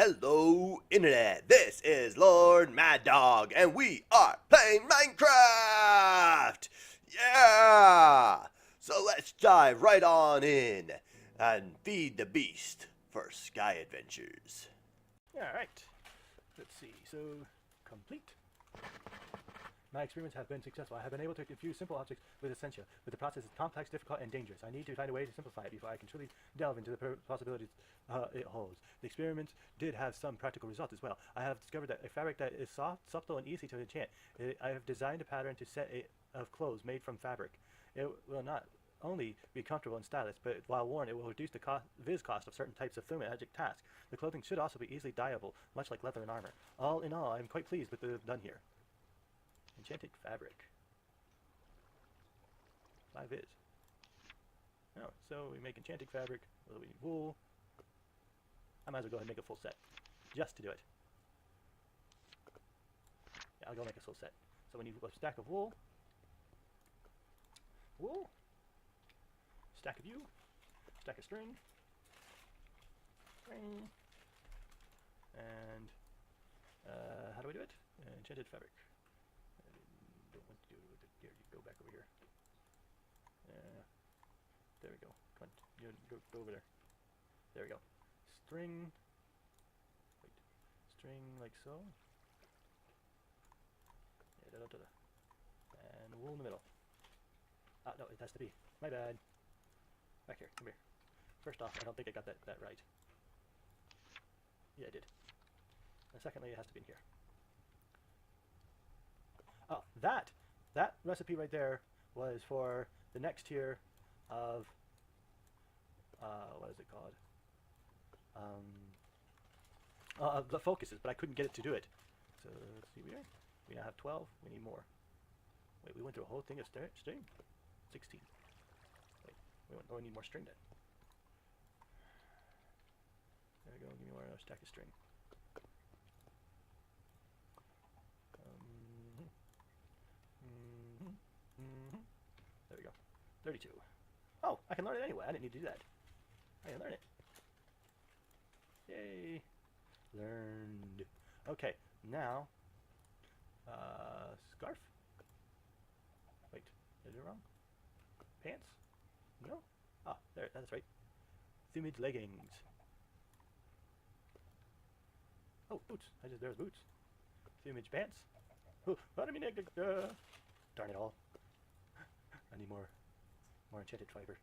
Hello, Internet. This is Lord Mad Dog, and we are playing Minecraft! Yeah! So let's dive right on in and feed the beast for Sky Adventures. Alright, let's see, so complete. My experiments have been successful. I have been able to infuse simple objects with essentia, but the process is complex, difficult, and dangerous. I need to find a way to simplify it before I can truly delve into the possibilities it holds. The experiments did have some practical results as well. I have discovered that a fabric that is soft, subtle, and easy to enchant. I have designed a pattern to set of clothes made from fabric. It will not only be comfortable and stylish, but while worn, it will reduce the cost of certain types of thaumaturgic tasks. The clothing should also be easily dyeable, much like leather and armor. All in all, I am quite pleased with the done here. Enchanted fabric. 5 is. Oh, so we make enchanted fabric. We need wool. I might as well go ahead and make a full set, just to do it. Yeah, I'll go make a full set. So we need a stack of wool. Wool. Stack of yew. Stack of string. String. And how do we do it? Enchanted fabric. Don't want to do it with it. Here, you go back over here. There we go. Come on, you go over there. There we go. String. Wait. String like so. Yeah, and wool in the middle. Ah, no, it has to be. My bad. Back here. Come here. First off, I don't think I got that right. Yeah, I did. And secondly, it has to be in here. Oh, that recipe right there was for the next tier of what is it called? The focuses, but I couldn't get it to do it. So let's see here. We now have 12. We need more. Wait, we went through a whole thing of string. 16. Wait, we need more string then. There we go. Give me more stack of string. There we go. 32. Oh, I can learn it anyway. I didn't need to do that. I can learn it. Yay. Learned. Okay, now, scarf? Wait, is it wrong? Pants? No? Ah, there, that's right. Thumid leggings. Oh, boots. There's boots. Thumage pants. Oh, darn it all. I need more enchanted fiber.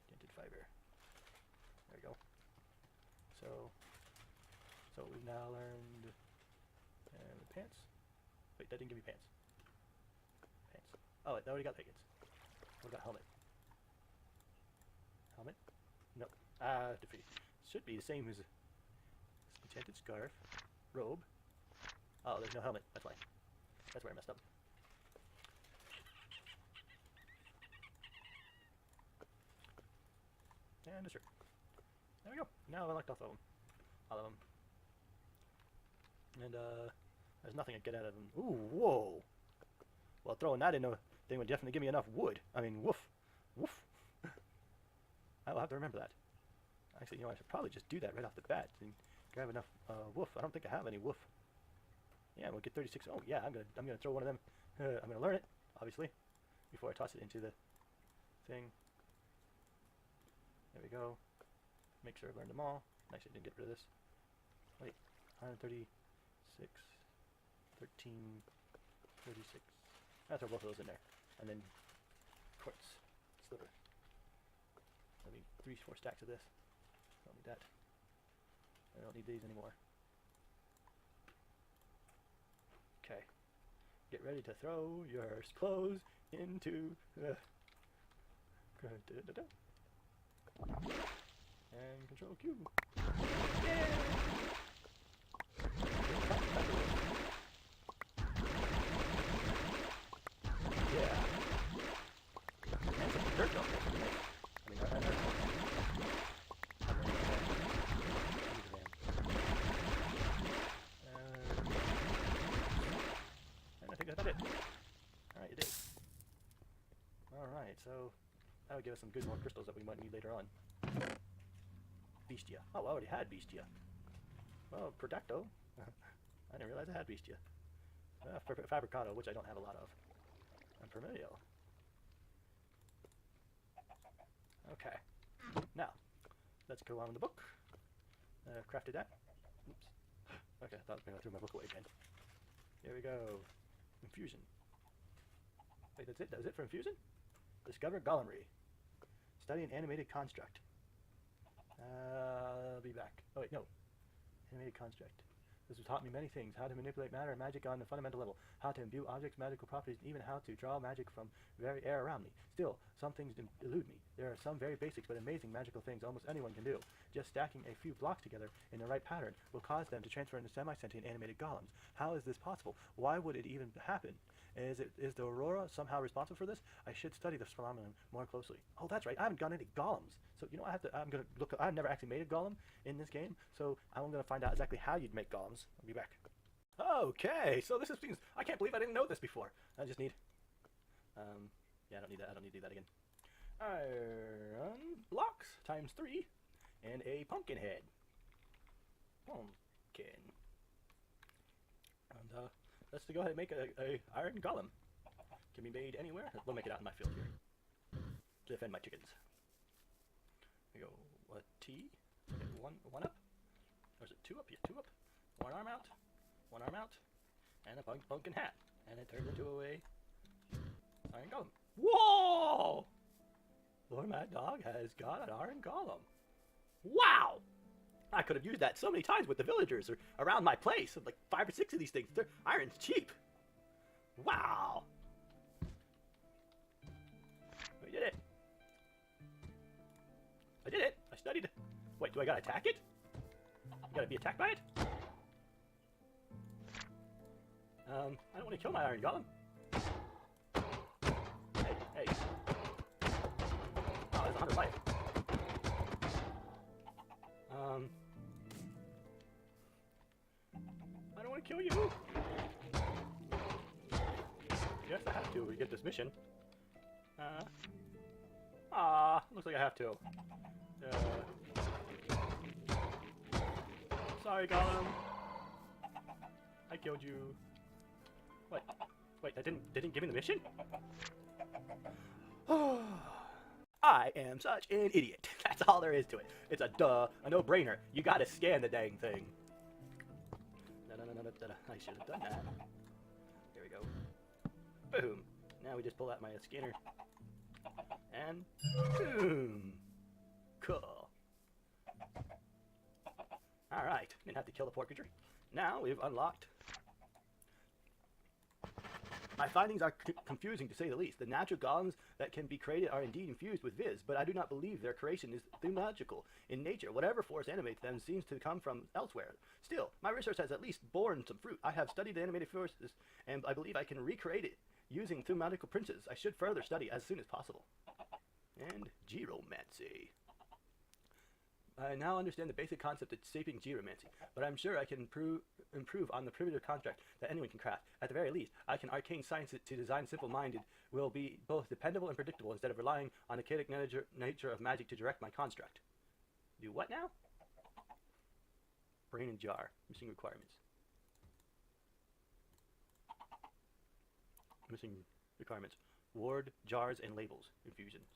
Enchanted fiber. There we go. So we've now learned the pants. Wait, that didn't give me pants. Pants. Oh, I already got leggings. What about helmet? Helmet? No. Defeat. Should be the same as enchanted scarf, robe. Oh, there's no helmet. That's why. That's where I messed up. And a shirt. There we go. Now I've unlocked all of them. All of them. And there's nothing I get out of them. Ooh, whoa. Well, throwing that in a thing would definitely give me enough wood. I mean, woof. Woof. I will have to remember that. Actually, you know, I should probably just do that right off the bat and grab enough woof. I don't think I have any woof. Yeah, we'll get 36. Oh yeah, I'm gonna throw one of them. I'm gonna learn it, obviously, before I toss it into the thing. There we go. Make sure I learned them all. Actually, I didn't get rid of this. Wait, 136, 13, 36. I'll throw both of those in there, and then quartz sliver. That'll be 3-4 stacks of this. Don't need that. I don't need these anymore. Okay. Get ready to throw your clothes into the... And control Q. Yeah! Yeah. And some dirt down there. I mean, and I think that's about it. Alright, it is. Alright, so that would give us some good more crystals that we might need later on. Bestia. Oh, I already had Bestia. Oh, Protecto. I didn't realize I had Bestia. Fabricato, which I don't have a lot of. And Vermilio. Okay. Now, let's go on in the book. Crafted that. Oops. Okay, I thought maybe I threw my book away again. Here we go. Infusion. Wait, that's it? That was it for Infusion? Discover Golemry. Study an animated construct. I'll be back. Oh wait, no. Animated construct. This has taught me many things. How to manipulate matter and magic on a fundamental level. How to imbue objects' magical properties, and even how to draw magic from the very air around me. Still, some things elude me. There are some very basic but amazing magical things almost anyone can do. Just stacking a few blocks together in the right pattern will cause them to transfer into semi-sentient animated golems. How is this possible? Why would it even happen? Is the Aurora somehow responsible for this? I should study this phenomenon more closely. Oh, that's right. I haven't got any golems. So, you know, I'm going to look. I've never actually made a golem in this game, so I'm going to find out exactly how you'd make golems. I'll be back. Okay, so this is things. I can't believe I didn't know this before. I just need. Yeah, I don't need that. I don't need to do that again. Iron blocks times 3 and a pumpkin head. Pumpkin. And let's go ahead and make a iron golem. Can be made anywhere. We'll make it out in my field here to defend my chickens. There we go. What T? Okay, one up. Or is it 2 up? Yeah, 2 up. 1 arm out. 1 arm out. And a pumpkin hat. And it turns into a iron golem. Whoa! Lord Mad Dog has got an iron golem. Wow! I could have used that so many times with the villagers or around my place. Like 5 or 6 of these things. Iron's cheap. Wow! We did it. I did it. I studied it. Wait, do I gotta attack it? I gotta be attacked by it? I don't want to kill my iron golem. Hey. Oh, that's 100 life. I don't want to kill you. Yes, I have to. We get this mission. Looks like I have to. Sorry, Golem. I killed you. Wait, that didn't give me the mission? I am such an idiot. That's all there is to it. It's a no-brainer. You gotta scan the dang thing. I should have done that. Here we go. Boom. Now we just pull out my scanner. And boom. Cool. Alright. Didn't have to kill the poor creature. Now we've unlocked. My findings are confusing to say the least. The natural golems that can be created are indeed infused with Viz, but I do not believe their creation is thaumagical in nature. Whatever force animates them seems to come from elsewhere. Still, my research has at least borne some fruit. I have studied the animated forces, and I believe I can recreate it using thaumagical princes. I should further study as soon as possible. And geromancy. I now understand the basic concept of shaping geomancy, but I'm sure I can improve on the primitive construct that anyone can craft. At the very least, I can arcane science to design simple-minded will be both dependable and predictable instead of relying on the chaotic nature of magic to direct my construct. Do what now? Brain and jar. Missing requirements. Missing requirements. Ward, jars, and labels. Infusions.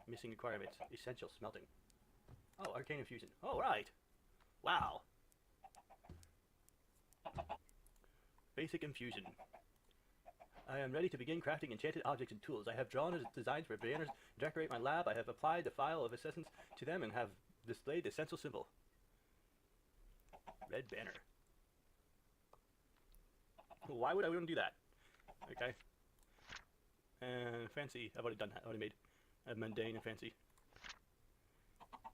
Missing requirements. Essential smelting. Oh, arcane infusion. Oh, right. Wow. Basic infusion. I am ready to begin crafting enchanted objects and tools. I have drawn designs for banners to decorate my lab. I have applied the file of essence to them and have displayed the essential symbol. Red banner. Why would I want to do that? Okay. And fancy. I've already done that. I already made a mundane and fancy.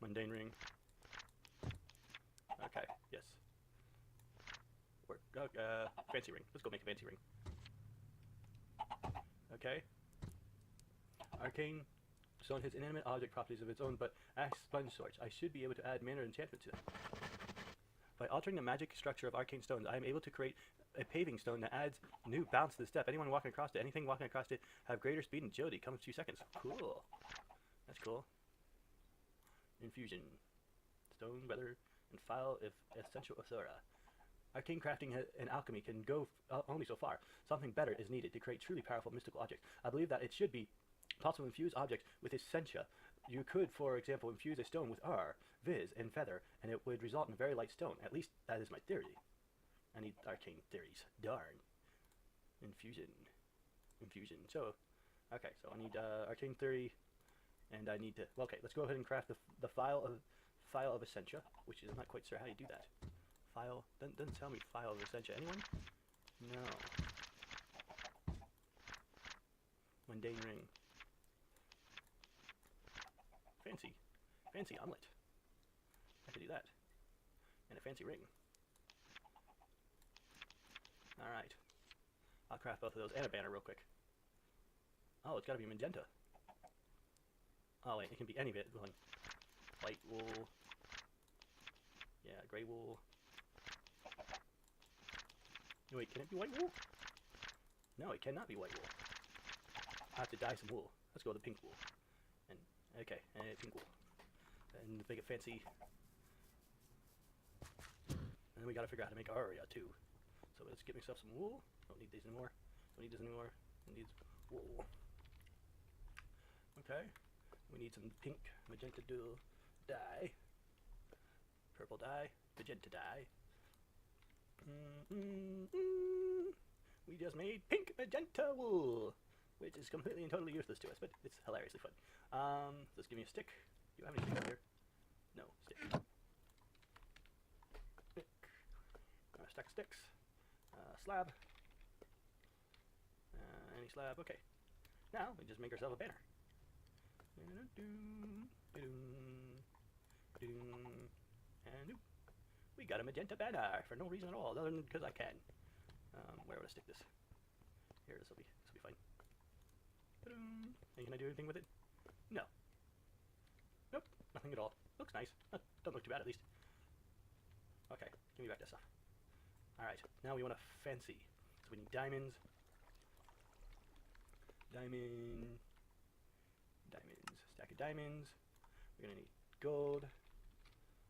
Mundane ring. Okay, yes. Fancy ring. Let's go make a fancy ring. Okay. Arcane stone has inanimate object properties of its own, but acts sponge sorts. I should be able to add mana enchantment to them. By altering the magic structure of arcane stones, I am able to create a paving stone that adds new bounce to the step. Anything walking across it, have greater speed and agility. Comes 2 seconds. Cool. That's cool. Infusion. Stone, weather, and file if essential authora. Arcane crafting and alchemy can go only so far. Something better is needed to create truly powerful mystical objects. I believe that it should be possible to infuse objects with essentia. You could, for example, infuse a stone with R, Viz, and Feather, and it would result in a very light stone. At least that is my theory. I need arcane theories. Darn. Infusion. So, okay, so I need arcane theory, and I need to. Well, okay, let's go ahead and craft the file of essentia, which is I'm not quite sure how you do that. File doesn't tell me file of essentia. Anyone? No. Mundane ring. Fancy omelet. I could do that. And a fancy ring. Alright. I'll craft both of those and a banner real quick. Oh, it's gotta be magenta. Oh wait, it can be any bit. White wool. Yeah, gray wool. Wait, can it be white wool? No, it cannot be white wool. I have to dye some wool. Let's go with the pink wool. And okay, and pink wool. And make it fancy. And then we gotta figure out how to make aria too. So let's get myself some wool. Don't need these anymore. Don't need this anymore. It needs wool. Okay. We need some pink magenta dye. Purple dye. Magenta dye. We just made pink magenta wool, which is completely and totally useless to us, but it's hilariously fun. Let's give me a stick. Do you have any sticks here? No, stick. A stack of sticks. Slab. Any slab. Okay. Now we just make ourselves a banner. And we got a magenta banner for no reason at all, other than because I can. Where would I stick this? Here, this will be fine. And can I do anything with it? No. Nope, nothing at all. Looks nice. Don't look too bad, at least. Okay, give me back that stuff. Alright, now we want a fancy. So we need diamonds. Stack of diamonds. We're gonna need gold.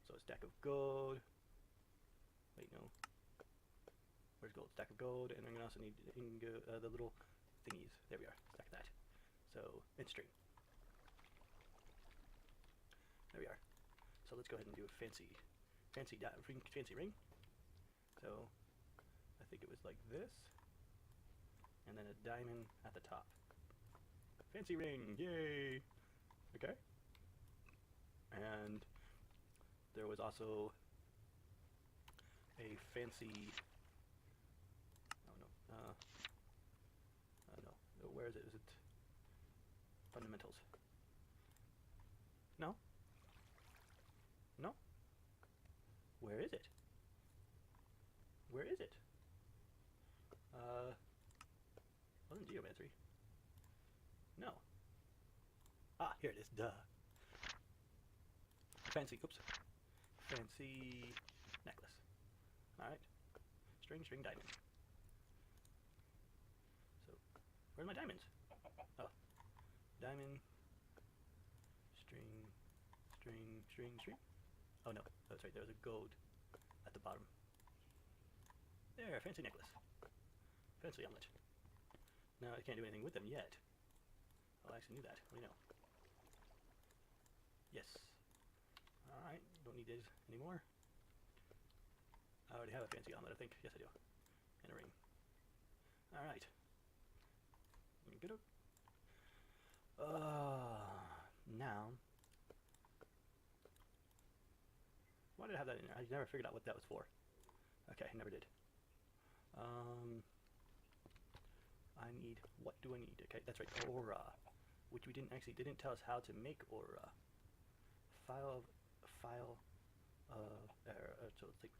So a stack of gold. Wait, no. Where's gold? Stack of gold, and I'm gonna also need the little thingies. There we are. Stack of that. So and string. There we are. So let's go ahead and do a fancy ring. So I think it was like this, and then a diamond at the top. Fancy ring, yay! Okay. And there was also a fancy. No. Where is it? Is it fundamentals? No. No. Where is it? Where is it? Wasn't geometry. No. Ah, here it is. Duh. Fancy necklace. Alright. String diamond. So, where's my diamonds? Oh. Diamond. String. Oh no, that's right, there was a gold at the bottom. There, fancy necklace. Fancy omelet. Now I can't do anything with them yet. Oh, I actually knew that. What do you know? Yes. Alright, don't need these anymore. I already have a fancy omelet, I think. Yes, I do. And a ring. Alright. Good. Now. Why did I have that in there? I never figured out what that was for. Okay, never did. I need, what do I need? Okay, that's right, aura, which we didn't tell us how to make aura. So let's take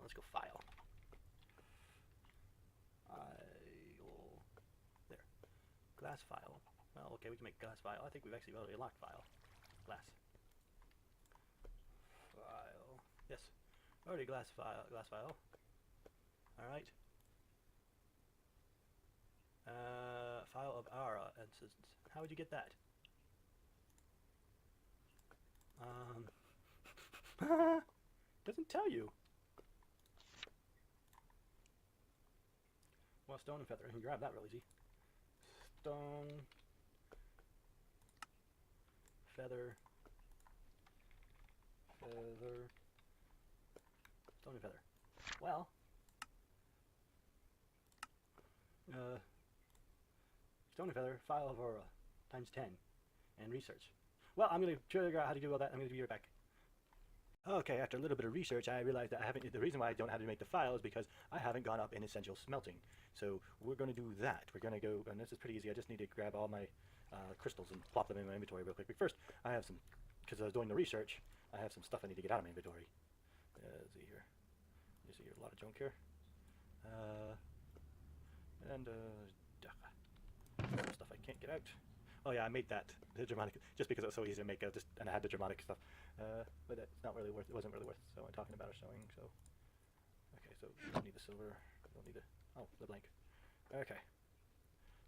let's go file. There. Glass file. Well, okay, we can make glass file. I think we've actually already locked file. Glass. File. Yes. Already glass file. Alright. File of aura How would you get that? Doesn't tell you. Well, stone and feather. You can grab that real easy. Stone, feather, feather, stone and feather. Well, stone and feather, file of aura, times 10, and research. Well, I'm going to try to figure out how to do all that. I'm going to be right back. Okay, after a little bit of research, I realized that the reason why I don't have to make the file is because I haven't gone up in essential smelting. So we're going to do that. We're going to go, and this is pretty easy. I just need to grab all my crystals and plop them in my inventory real quick. But first, I have some, because I was doing the research, I have some stuff I need to get out of my inventory. Let's see here. You see a lot of junk here. Stuff I can't get out. Oh yeah, I made that the dramatic just because it was so easy to make. And I had the dramatic stuff, but it's not really worth. It wasn't really worth. So I'm talking about a showing. So okay, so we don't need the silver. We don't need the the blank. Okay,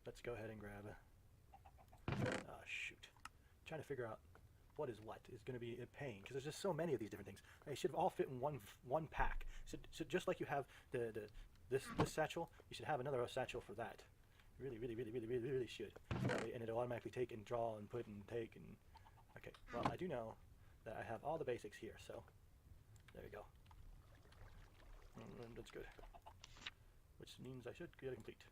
let's go ahead and grab. Oh shoot, trying to figure out what is going to be a pain because there's just so many of these different things. They should all fit in one pack. So just like you have this satchel, you should have another satchel for that. Really should. And it'll automatically take and draw and put and take and... Okay, well, I do know that I have all the basics here, so... There we go. That's good. Which means I should get it complete.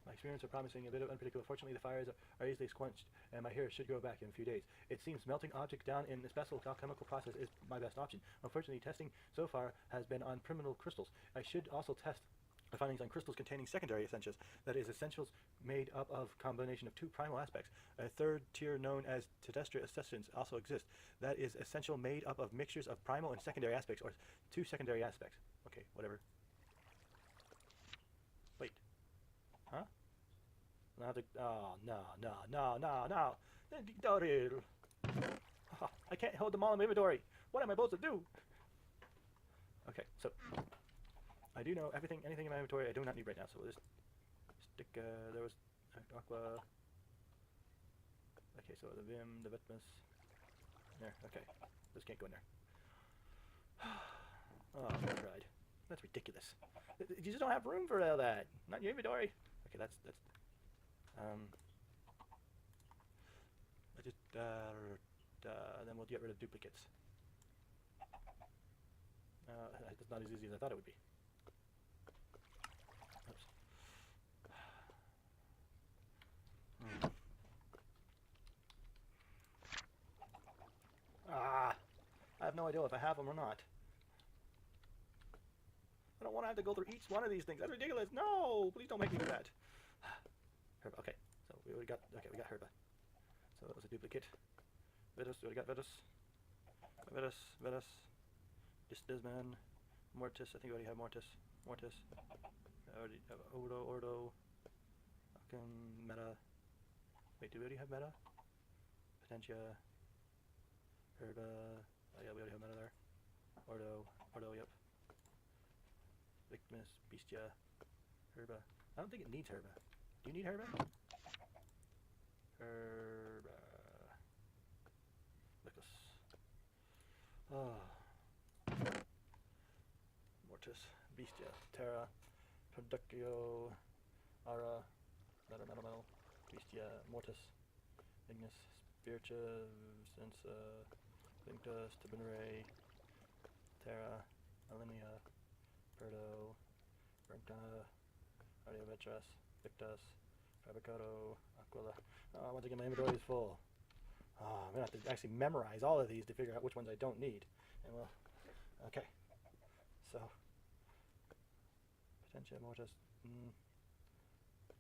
My experience are promising a bit of unpredictable. Fortunately, the fires are easily quenched, and my hair should grow back in a few days. It seems melting objects down in a special alchemical process is my best option. Unfortunately, testing so far has been on primal crystals. I should also test the findings on crystals containing secondary essentials, that is, essentials made up of combination of two primal aspects. A third tier known as terrestrial essentials also exists. That is essential made up of mixtures of primal and secondary aspects, or two secondary aspects. Okay, whatever. Wait. Huh? I have to... Oh, no. Daryl. I can't hold them all in my inventory. What am I supposed to do? Okay, so... I do know anything in my inventory I do not need right now, so we'll just stick, there was aqua, okay, so the vim, the vitmus, there, okay, this can't go in there. Oh, I tried. That's ridiculous. You just don't have room for all that, not in your inventory. Okay, that's, I just, then we'll get rid of duplicates. It's not as easy as I thought it would be. I have no idea if I have them or not. I don't want to have to go through each one of these things. That's ridiculous. No, please don't make me do that. Herba. Okay, so we got Herba. So that was a duplicate. Vitus. We got Vitus. Vitus. Disman. Mortis. I think we already have Mortis. I already have Ordo. Meta. Wait, do we already have Meta? Potentia. Herba. Oh yeah, we already have Meta there. Ordo, yep. Victimus, Bestia, Herba. I don't think it needs Herba. Do you need Herba? Herba. Victus. Oh. Mortis, Bestia, Terra, Productio, Ara, Metal, Bestia, Mortis, Ignis, Spiritus, Sensa, Linctus, Tabinere, Terra, Alinea, Perdo, Brenta, Ardeovetras, Victus, Fabricato, Aquila. Oh, once again, my inventory is full. Oh, I'm going to have to actually memorize all of these to figure out which ones I don't need. And well, okay. So, Potentia, Mortis.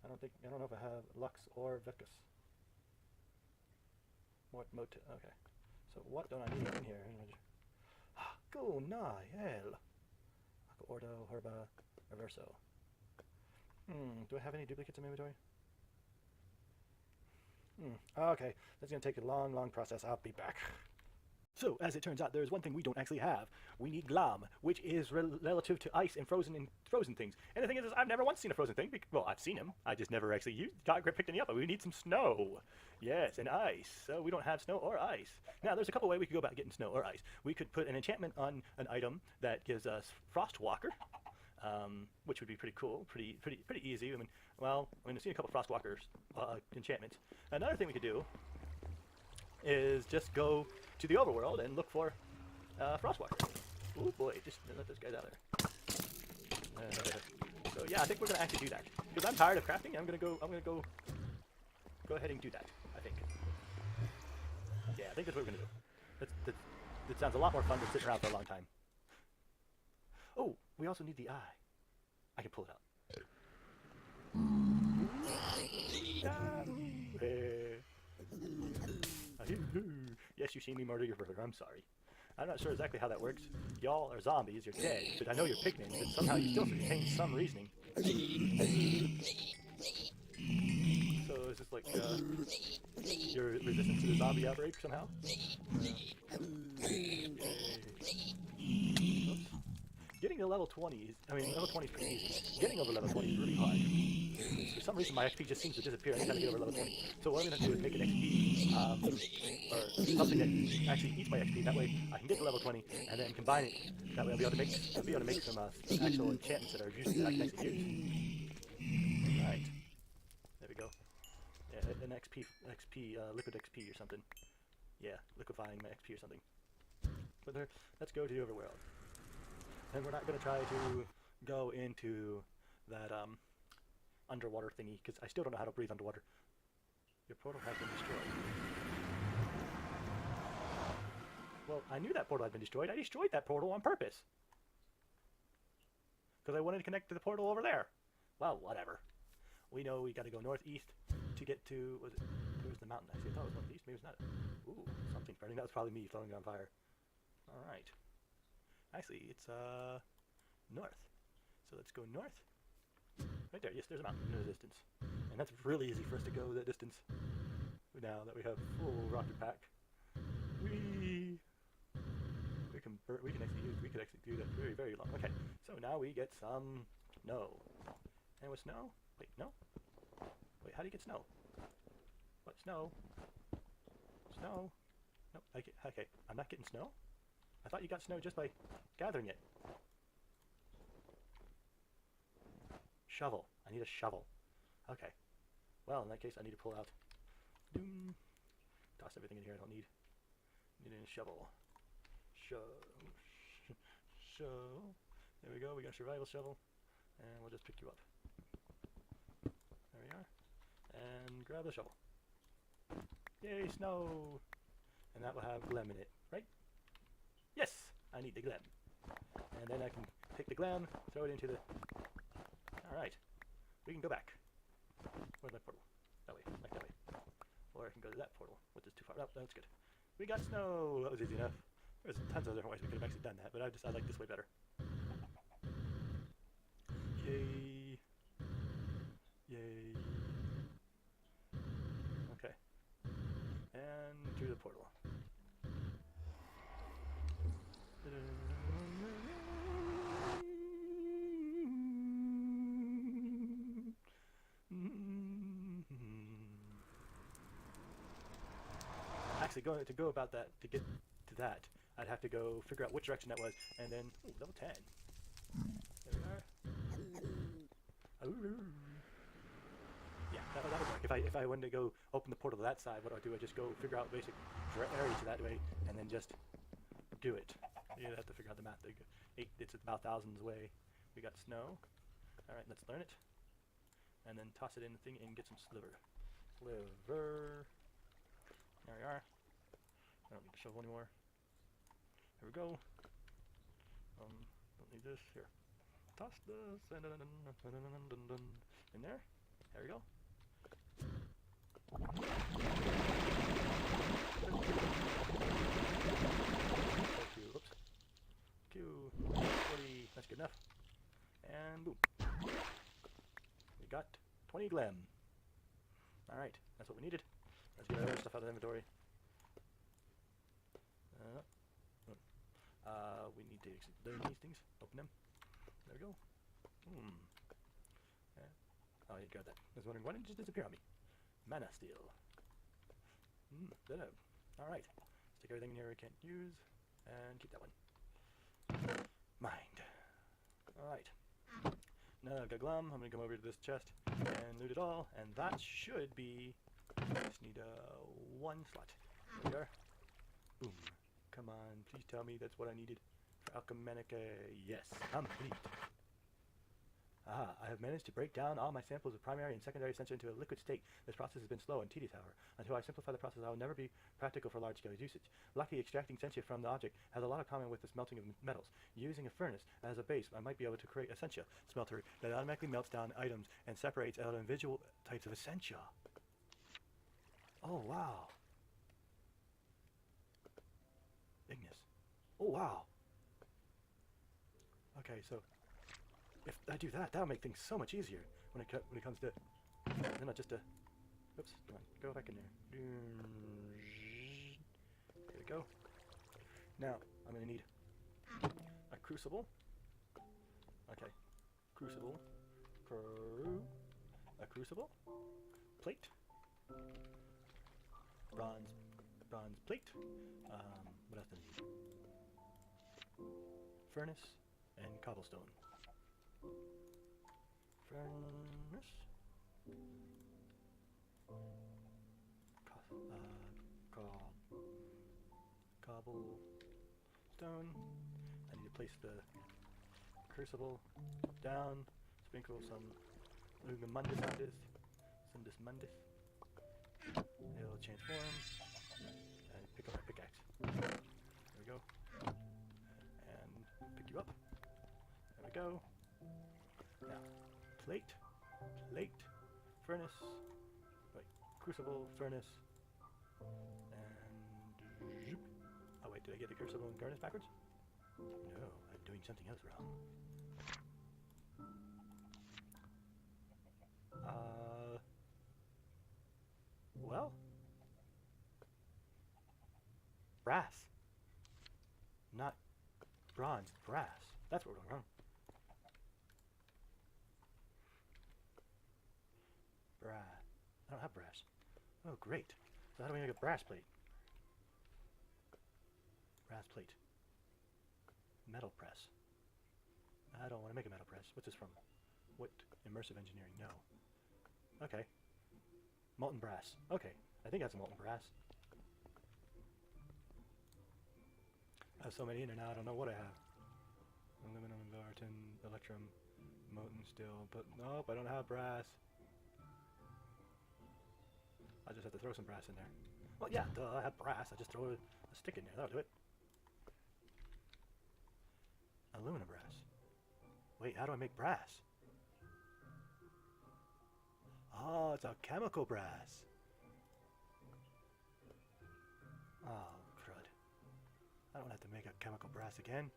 I don't know if I have Lux or Vicus. Okay. So what don't I need in here? Go Niel. Ordo, Herba, Reverso. Do I have any duplicates in my inventory? Okay, that's going to take a long process. I'll be back. So, as it turns out, there is one thing we don't actually have. We need glam, which is relative to ice and frozen things. And the thing is I've never once seen a frozen thing. Well, I've seen them. I just never actually picked any up. But we need some snow. Yes, and ice. So we don't have snow or ice. Now, there's a couple ways we could go about getting snow or ice. We could put an enchantment on an item that gives us Frostwalker, which would be pretty cool, pretty easy. I've seen a couple Frostwalkers enchantments. Another thing we could do is just go to the overworld and look for Frostwalker. Oh boy, just let those guys out there. So yeah, I think we're gonna actually do that because I'm tired of crafting. I'm gonna go ahead and do that. I think. Yeah, I think that's what we're gonna do. That sounds a lot more fun than sitting around for a long time. Oh, we also need the eye. I can pull it out. Yes, you seen me murder your brother. I'm sorry. I'm not sure exactly how that works. Y'all are zombies, you're dead, but I know you're pigments, and somehow you still retain some reasoning. So is this like your resistance to the zombie outbreak somehow? Getting to level 20 is, level 20 is pretty easy. Getting over level 20 is really hard. For some reason, my XP just seems to disappear anytime I get over level 20. So what I'm going to do is make an XP, or something that actually eats my XP. That way, I can get to level 20 and then combine it. That way, I'll be able to make some actual enchantments that I can actually use. Right. There we go. Yeah, an XP, liquid XP or something. Yeah, liquefying my XP or something. But let's go to the overworld. And we're not going to try to go into that underwater thingy, because I still don't know how to breathe underwater. Your portal has been destroyed. Well, I knew that portal had been destroyed. I destroyed that portal on purpose. Because I wanted to connect to the portal over there. Well, whatever. We know we got to go northeast to get to, was the mountain? Actually, I thought it was northeast. Maybe it's not. Ooh, something's burning. That was probably me throwing it on fire. Alright. Actually, it's north. So let's go north. Right there. Yes, there's a mountain in the distance. And that's really easy for us to go that distance. Now that we have full rocket pack. We could actually do that very, very long. Okay. So now we get some snow. And with snow? Wait, no? Wait, how do you get snow? What, snow? Snow? No, okay. I'm not getting snow? I thought you got snow just by gathering it. Shovel. I need a shovel. Okay. Well, in that case, I need to pull out. Toss everything in here I don't need. Need a shovel. Shovel. There we go. We got a survival shovel. And we'll just pick you up. There we are. And grab the shovel. Yay, snow! And that will have glam in it, right? Yes! I need the glam. And then I can take the glam, throw it into the... Alright. We can go back. Where's my portal? That way. Like that way. Or I can go to that portal, which is too far. Oh, that's good. We got snow! That was easy enough. There's tons of different ways we could have actually done that, but I like this way better. Yay. Yay. Okay. And through the portal. Actually, to go about that, to get to that, I'd have to go figure out which direction that was, and then, ooh, level 10. There we are. Ooh. Yeah, that would work. If I wanted to go open the portal to that side, what do? I just go figure out basic area to that way, and then just do it. You'd have to figure out the map. It's about thousands away. We got snow. Alright, let's learn it. And then toss it in the thing and get some sliver. Sliver. There we are. I don't need to shovel anymore. Here we go. Don't need this. Here. Toss this. In there. There we go. Oops. Q. 40. That's good enough. And boom. We got 20 glam. Alright, that's what we needed. Let's get our other stuff out of the inventory. to learn these things. Open them. There we go. Yeah. Oh, you got that. I was wondering, why didn't it just disappear on me? Mana steel. Alright. Stick everything in here we can't use. And keep that one. Mind. Alright. Now I've got glum. I'm going to come over to this chest and loot it all. And that should be... just need one slot. There we are. Boom. Come on. Please tell me that's what I needed. For Alchemanica. Yes. Complete. I have managed to break down all my samples of primary and secondary essentia into a liquid state. This process has been slow and tedious, however. Until I simplify the process, I will never be practical for large-scale usage. Luckily, extracting essentia from the object has a lot of common with the smelting of metals. Using a furnace as a base, I might be able to create essentia smelter that automatically melts down items and separates out individual types of essentia. Oh, wow. Ignis. Oh, wow. Okay, so... if I do that, that'll make things so much easier when it comes to, then not just a, oops, come on, go back in there. There we go. Now, I'm going to need a crucible. Okay, crucible, a crucible, plate, bronze plate, what else do I need? Furnace, and cobblestone. Furnace, cobblestone. I need to place the crucible down, sprinkle some lumimundus on this, sundus mundus. It'll transform, and pick up my pickaxe. There we go. And pick you up. There we go. Now, plate, furnace, wait, crucible, furnace, and zoop. Oh wait, did I get the crucible and furnace backwards? No, I'm doing something else wrong. Well, brass, not bronze, brass. That's what we're doing wrong. Brass. I don't have brass. Oh, great. So how do we make a brass plate? Brass plate. Metal press. I don't want to make a metal press. What's this from? What? Immersive engineering? No. Okay. Molten brass. Okay. I think that's a molten brass. I have so many in there now, I don't know what I have. Aluminum, Vartan, Electrum, molten steel, but nope, I don't have brass. I just have to throw some brass in there. Well, yeah, duh, I have brass. I just throw a stick in there. That'll do it. Aluminum brass. Wait, how do I make brass? Oh, it's a chemical brass. Oh, crud. I don't have to make a chemical brass again.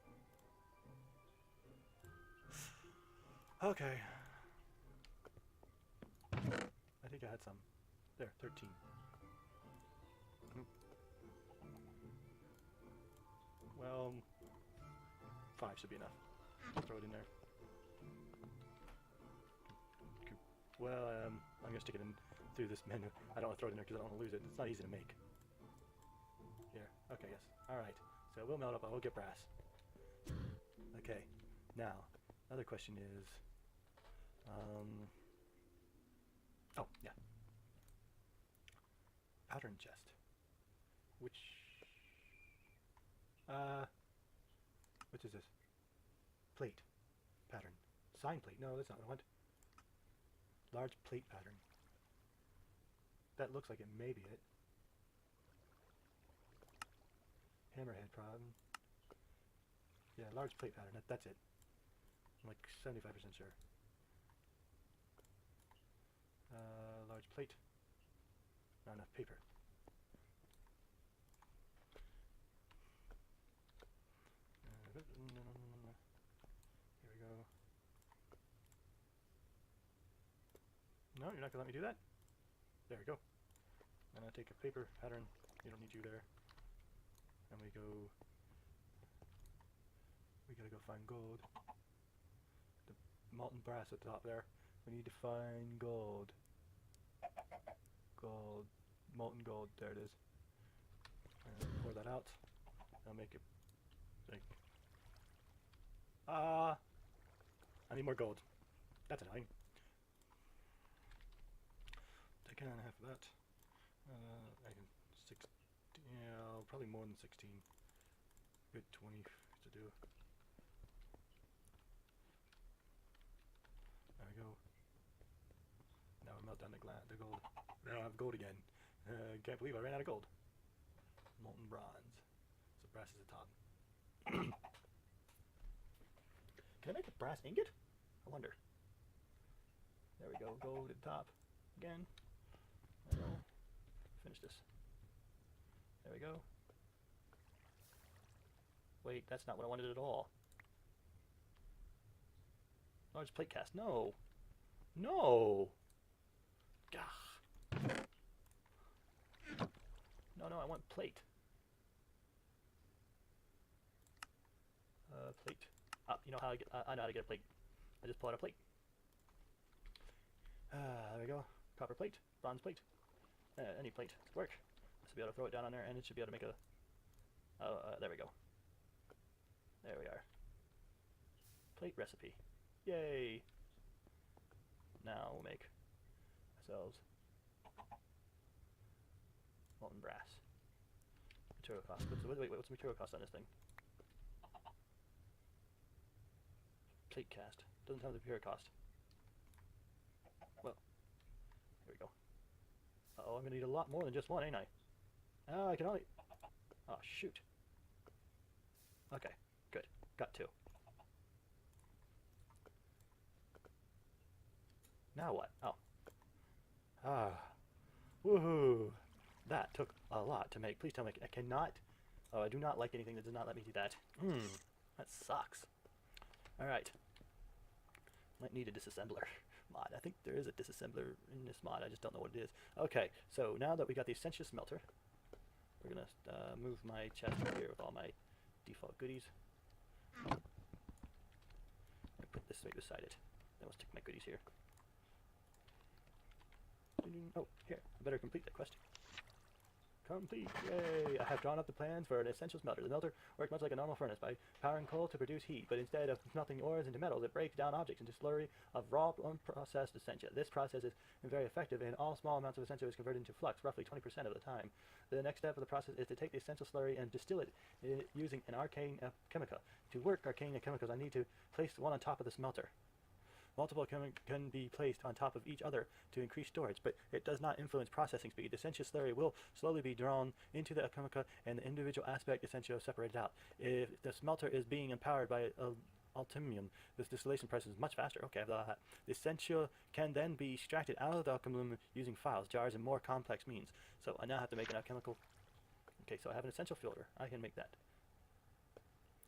Okay. I think I had some. There, 13. Well, 5 should be enough. Throw it in there. Well, I'm going to stick it in through this menu. I don't want to throw it in there because I don't want to lose it. It's not easy to make. Here. Okay, yes. Alright. So we'll melt up. We'll get brass. Okay. Now, another question is... oh, yeah. Pattern chest. Which is this? Plate. Pattern. Sign plate. No, that's not what I want. Large plate pattern. That looks like it may be it. Hammerhead problem. Yeah, large plate pattern. That's it. I'm like 75% sure. Large plate. Not enough paper. Here we go. No, you're not going to let me do that? There we go. And I take a paper pattern. You don't need you there. And we go find gold. The molten brass at the top there. We need to find gold. Gold. Molten gold. There it is. Pour that out. I'll make it like... I need more gold. That's annoying. Take on half of that. I can 16. Yeah, probably more than 16. Bit 20 to do. There we go. Now we melt down the gold. Now I have gold again. Can't believe I ran out of gold. Molten bronze. So brass is the top. Can I make a brass ingot? I wonder. There we go. Gold at the top. Again. There we go. Finish this. There we go. Wait, that's not what I wanted at all. Large plate cast. No. No. Gah. No, I want plate. Plate. You know how I know how to get a plate. I just pull out a plate. There we go. Copper plate. Bronze plate. Any plate. It's work. I should be able to throw it down on there, and it should be able to make a... there we go. There we are. Plate recipe. Yay! Now we'll make ourselves molten brass. Material cost. Wait, what's the material cost on this thing? Plate cast. Doesn't have the material cost. Well, here we go. Uh-oh, I'm gonna need a lot more than just one, ain't I? Oh, I can only... Oh, shoot. Okay, good. Got two. Now what? Oh. Ah. Woohoo! That took a lot to make. Please tell me I cannot... Oh, I do not like anything that does not let me do that. That sucks. Alright. Might need a disassembler mod. I think there is a disassembler in this mod. I just don't know what it is. Okay, so now that we got the Essentia smelter, we're going to move my chest up here with all my default goodies. I put this right beside it. Then we'll stick my goodies here. Oh, here. I better complete that quest. Complete! Yay! I have drawn up the plans for an essential smelter. The smelter works much like a normal furnace by powering coal to produce heat, but instead of smelting ores into metals, it breaks down objects into slurry of raw, unprocessed essentia. This process is very effective, and all small amounts of essentia is converted into flux, roughly 20% of the time. The next step of the process is to take the essential slurry and distill it using an arcane chemical. To work arcane chemicals, I need to place one on top of the smelter. Multiple can be placed on top of each other to increase storage, but it does not influence processing speed. The essential slurry will slowly be drawn into the chemical, and the individual aspect essential separated out. If the smelter is being empowered by aluminium, this distillation process is much faster. Okay, I've got that. The essential can then be extracted out of the aluminium using files, jars, and more complex means. So I now have to make an alchemical. Okay, so I have an essential filter. I can make that.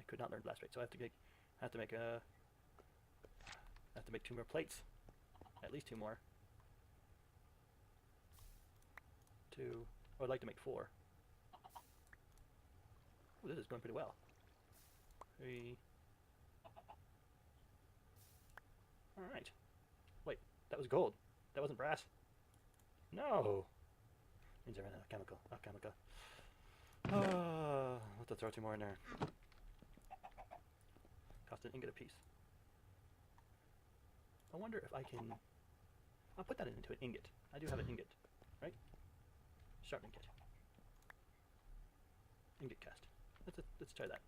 I could not learn blast rate, so I have to make a. I have to make 2 more plates. At least 2 more. 2. Oh, I'd like to make 4. Oh, this is going pretty well. 3. Alright. Wait, that was gold. That wasn't brass. No! Means I ran out of chemical. I'll have to throw 2 more in there. Cost an ingot a piece. I wonder if I can... I'll put that into an ingot. I do have an ingot, right? Sharp ingot. Ingot cast. Let's try that.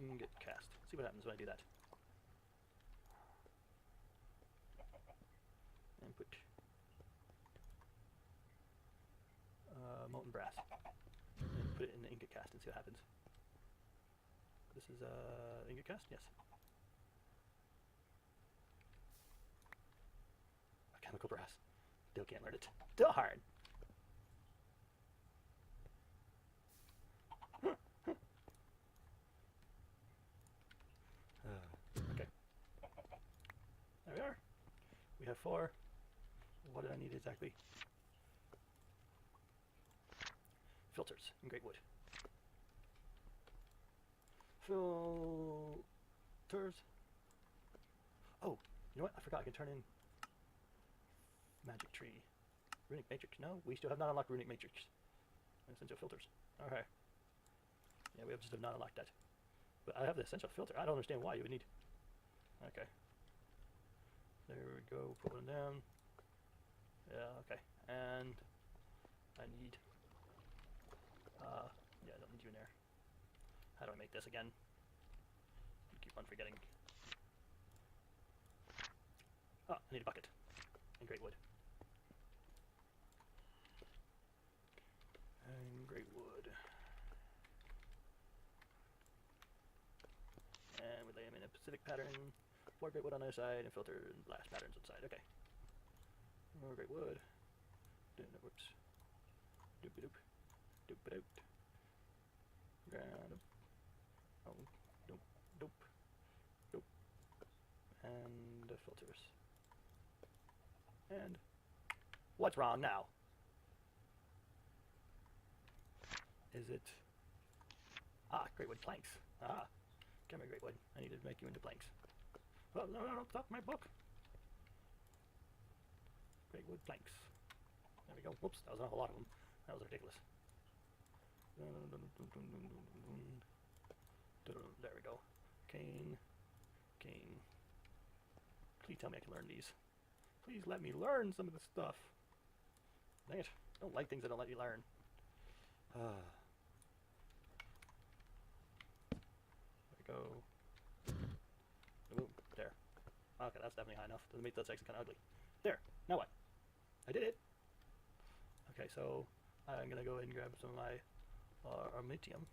Ingot cast. See what happens when I do that. And put molten brass. And put it in the ingot cast and see what happens. This is ingot cast? Yes. Chemical brass. Still can't learn it. Still hard. Okay. There we are. We have 4. What did I need exactly? Filters in great wood. filters. Oh, you know what? I forgot I can turn in magic tree. Runic matrix. No, we still have not unlocked runic matrix. Essential filters. Okay. Yeah, we have just have not unlocked that. But I have the essential filter. I don't understand why you would need. Okay. There we go. Put one down. Yeah. Okay. And I need. Yeah, I don't need you in there. How do I make this again? I keep on forgetting. Oh, I need a bucket and great wood. And great wood. And we lay them in a specific pattern. 4 great wood on the other side and filter and blast patterns on the side. Okay. More great wood. Whoops. Doop a doop. Doop a doop. Ground. Oh, doop. Doop. Doop. And the filters. And what's wrong now? Is it? Ah, great wood planks. Ah, come here, great wood. I need to make you into planks. Oh, no, no, no, stop my book. Great wood planks. There we go. Whoops, that was not a lot of them. That was ridiculous. There we go. Cane. Cane. Please tell me I can learn these. Please let me learn some of this stuff. Dang it. I don't like things that don't let you learn. There we go. Ooh, there. Okay, that's definitely high enough. Doesn't make that section kind of ugly. There. Now what? I did it. Okay, so I'm gonna go ahead and grab some of my aluminium.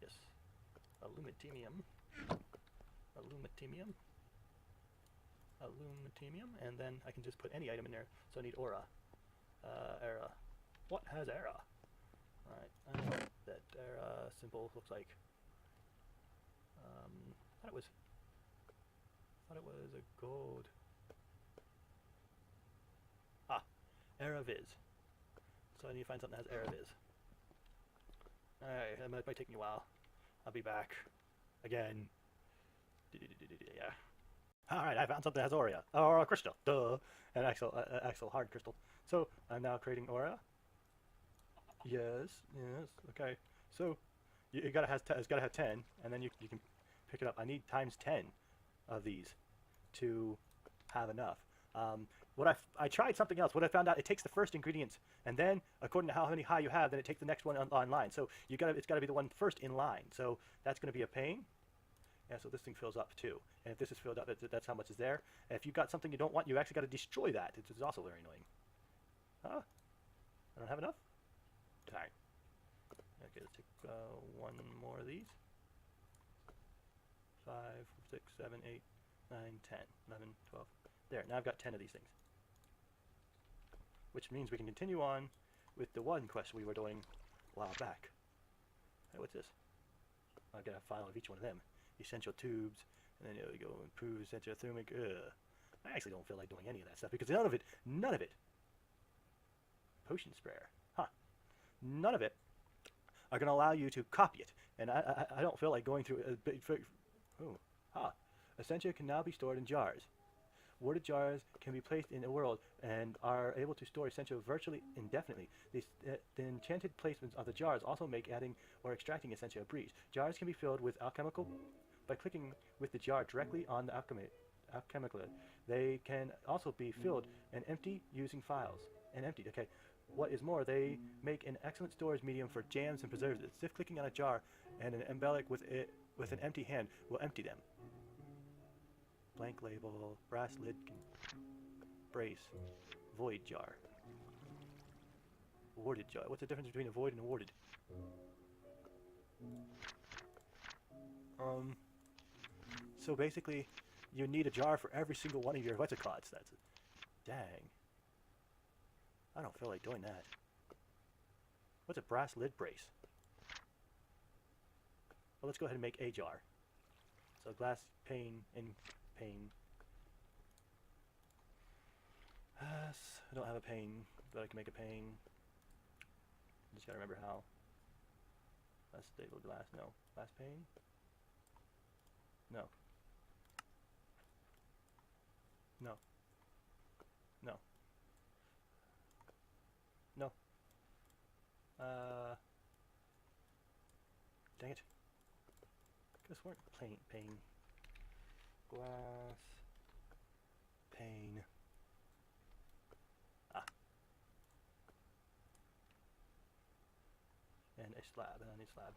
Yes, aluminium. Aluminium, and then I can just put any item in there. So I need aura. Era. What has era? Alright, I know what that era symbol looks like. Thought it was a gold. Ah, era viz. So I need to find something that has era viz. Alright, that might take me a while. I'll be back again. Yeah. Alright, I found something that has aura crystal. Duh. An actual hard crystal. So I'm now creating aura. Yes. Okay. So it's gotta have 10, and then you can pick it up. I need times 10 of these to have enough. I tried something else. What I found out, it takes the first ingredients, and then according to how many high you have, then it takes the next one online. So it's gotta be the one first in line. So that's gonna be a pain. Yeah, so this thing fills up too. And if this is filled up, that's how much is there. And if you've got something you don't want, you actually got to destroy that. It's also very annoying. Huh? I don't have enough? Alright. Okay, let's take one more of these. 5, 6, 7, 8, 9, 10, 11, 12. There, now I've got 10 of these things. Which means we can continue on with the one quest we were doing a while back. Hey, what's this? I've got a file of each one of them. Essential tubes, and then there we go, improve essential thermic. I actually don't feel like doing any of that stuff because none of it. Potion sprayer, huh? None of it are going to allow you to copy it, and I don't feel like going through a big. Essentia can now be stored in jars. Worded jars can be placed in the world and are able to store Essentia virtually indefinitely. The enchanted placements of the jars also make adding or extracting Essentia a breeze. Jars can be filled with alchemical by clicking with the jar directly on the alchemical. They can also be filled and empty using files. And emptied, okay. What is more, they make an excellent storage medium for jams and preserves. Stiff clicking on a jar and an embellic with an empty hand will empty them. Blank label, brass lid, brace, void jar. Warded jar. What's the difference between a void and a warded? So basically, you need a jar for every single one of your what's-it-calls. That's it. Dang. I don't feel like doing that. What's a brass lid brace? Well, let's go ahead and make a jar. So glass, pane, and pane. I don't have a pane, but I can make a pane. Just gotta remember how. Glass stable glass, no. Glass pane? No. No. No. No. Dang it. Guess weren't pane. Glass. Pane. Ah. And a slab, and I need slab.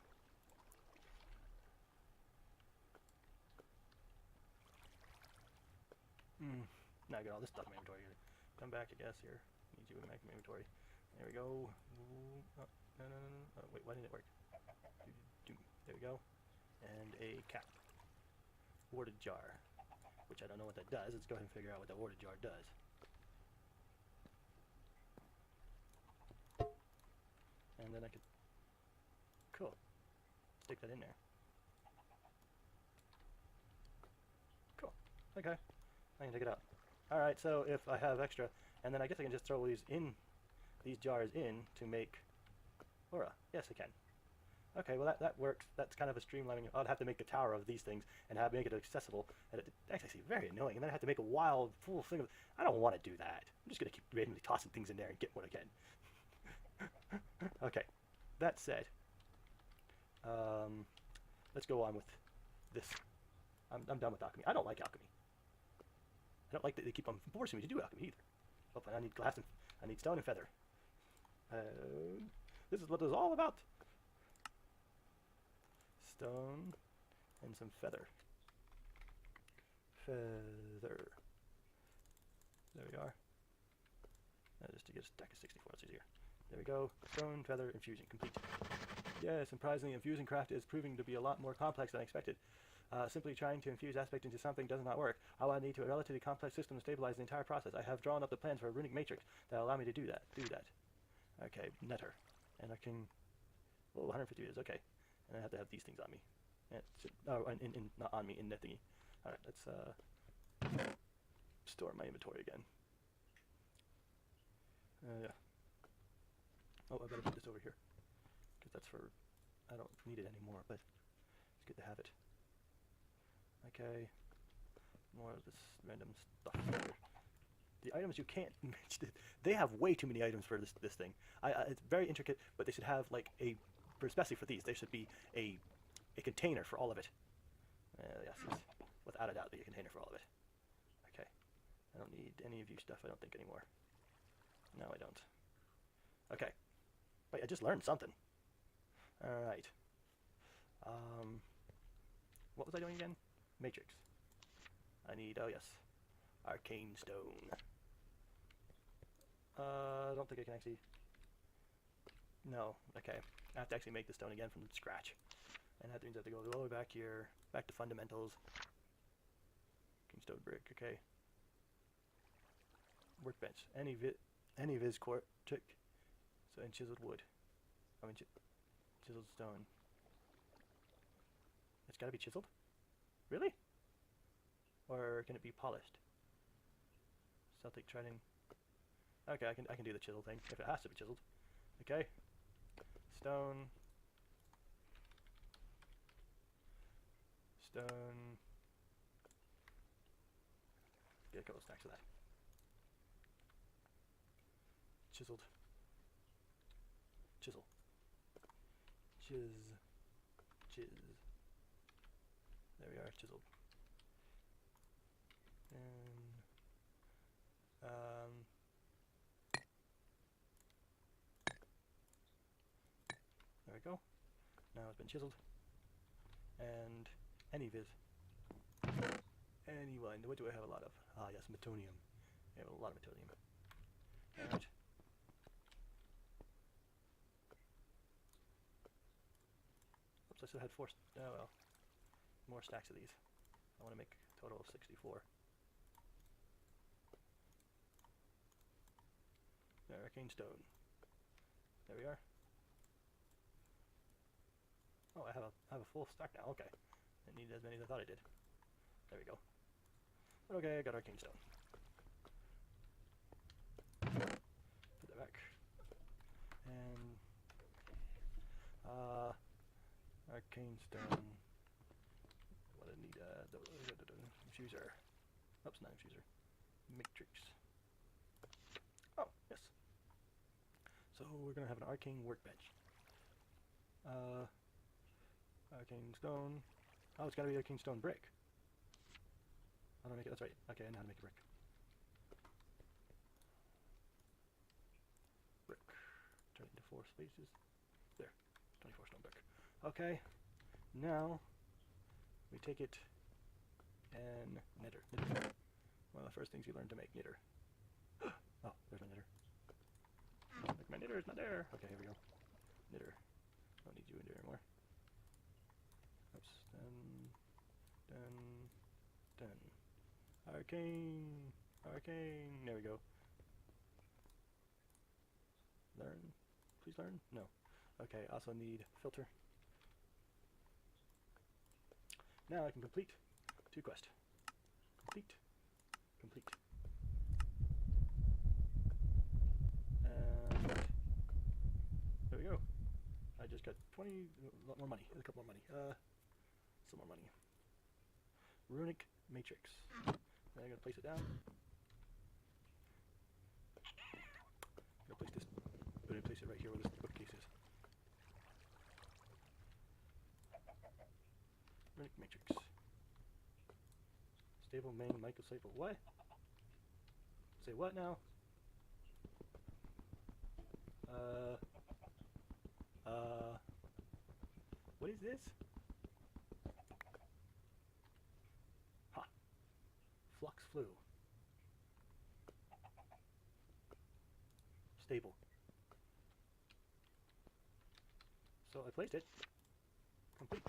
Now I got all this stuff in my inventory here. Come back, I guess, here. Need you to make my inventory. There we go. Ooh, oh, no. Oh, wait, why didn't it work? There we go. And a cap. Warded jar. Which I don't know what that does. Let's go ahead and figure out what the warded jar does. And then I could... Cool. Stick that in there. Cool. Okay. I can take it out. Alright, so if I have extra, and then I guess I can just throw these jars in to make aura. Yes, I can. Okay, well that works. That's kind of a streamlining. I'd have to make a tower of these things and make it accessible, and it's actually very annoying. And then I have to make a wild, full thing of... I don't want to do that. I'm just going to keep randomly tossing things in there and get what I can. Okay, that said, let's go on with this. I'm done with alchemy. I don't like alchemy. I don't like that they keep on forcing me to do alchemy either. Oh, I need glass and I need stone and feather. This is what it's all about. Stone and some feather. Feather. There we are. Just to get a stack of 64, it's easier. There we go. Stone, feather, infusion, complete. Yeah, surprisingly, infusion craft is proving to be a lot more complex than I expected. Simply trying to infuse aspect into something does not work. I will need a relatively complex system to stabilize the entire process. I have drawn up the plans for a runic matrix that will allow me to do that. Okay, netter. And I can... Oh, 150 meters, okay. And I have to have these things on me. Not on me, in the thingy. Alright, let's store my inventory again. Yeah. Oh, I better put this over here. Because that's for... I don't need it anymore, but it's good to have it. Okay. More of this random stuff here. The items you can't mention, they have way too many items for this thing. It's very intricate, but they should have like especially for these, there should be a container for all of it. Yes, without a doubt, be a container for all of it. Okay. I don't need any of you stuff, I don't think, anymore. No, I don't. Okay. Wait, I just learned something. Alright. What was I doing again? Matrix. I need, oh yes, arcane stone. I don't think I can actually... No, okay. I have to actually make the stone again from scratch. And that means I have to go all the way back here, back to fundamentals. Stone brick, okay. Workbench. Any viz quartz, so and chiseled wood. I mean chiseled stone. It's gotta be chiseled? Really? Or can it be polished? Celtic treading. Okay, I can do the chisel thing if it has to be chiseled. Okay. Stone. Stone. Get a couple stacks of that. Chiseled. Chisel. Chiz. There we are, chiseled. And there we go. Now it's been chiseled. And any viz. Anyone, what do I have a lot of? Ah yes, metonium. I have a lot of metonium. Alright. Oops, I still had four. Oh well. More stacks of these. I want to make a total of 64. Arcane stone. There we are. Oh, I have a full stack now. Okay. I need as many as I thought I did. There we go. Okay, I got arcane stone. Put that back. And arcane stone. I'm gonna need the infuser. Oops, not infuser. Matrix. Oh, yes. So we're gonna have an arcane workbench. Arcane stone. Oh, it's gotta be arcane stone brick. How do I make it? That's right. Okay, I know how to make a brick. Brick. Turn it into 4 spaces. There. 24 stone brick. Okay. Now we take it and knitter. One of the first things you learn to make, knitter. Oh, there's my knitter. Like my knitter is not there. Okay, here we go. Knitter. Don't need you in there anymore. Oops. Done. Arcane. There we go. Learn. Please learn? No. Okay, also need filter. Now I can complete 2 quests. Complete. And there we go. I just got a lot more money. A couple more money. Some more money. Runic matrix. I'm gonna place it down. I'm gonna place it right here where this bookcase is. Runic matrix. Stable main microcycle. What? Say what now? What is this? Ha. Flux flu. Stable. So I placed it. Complete.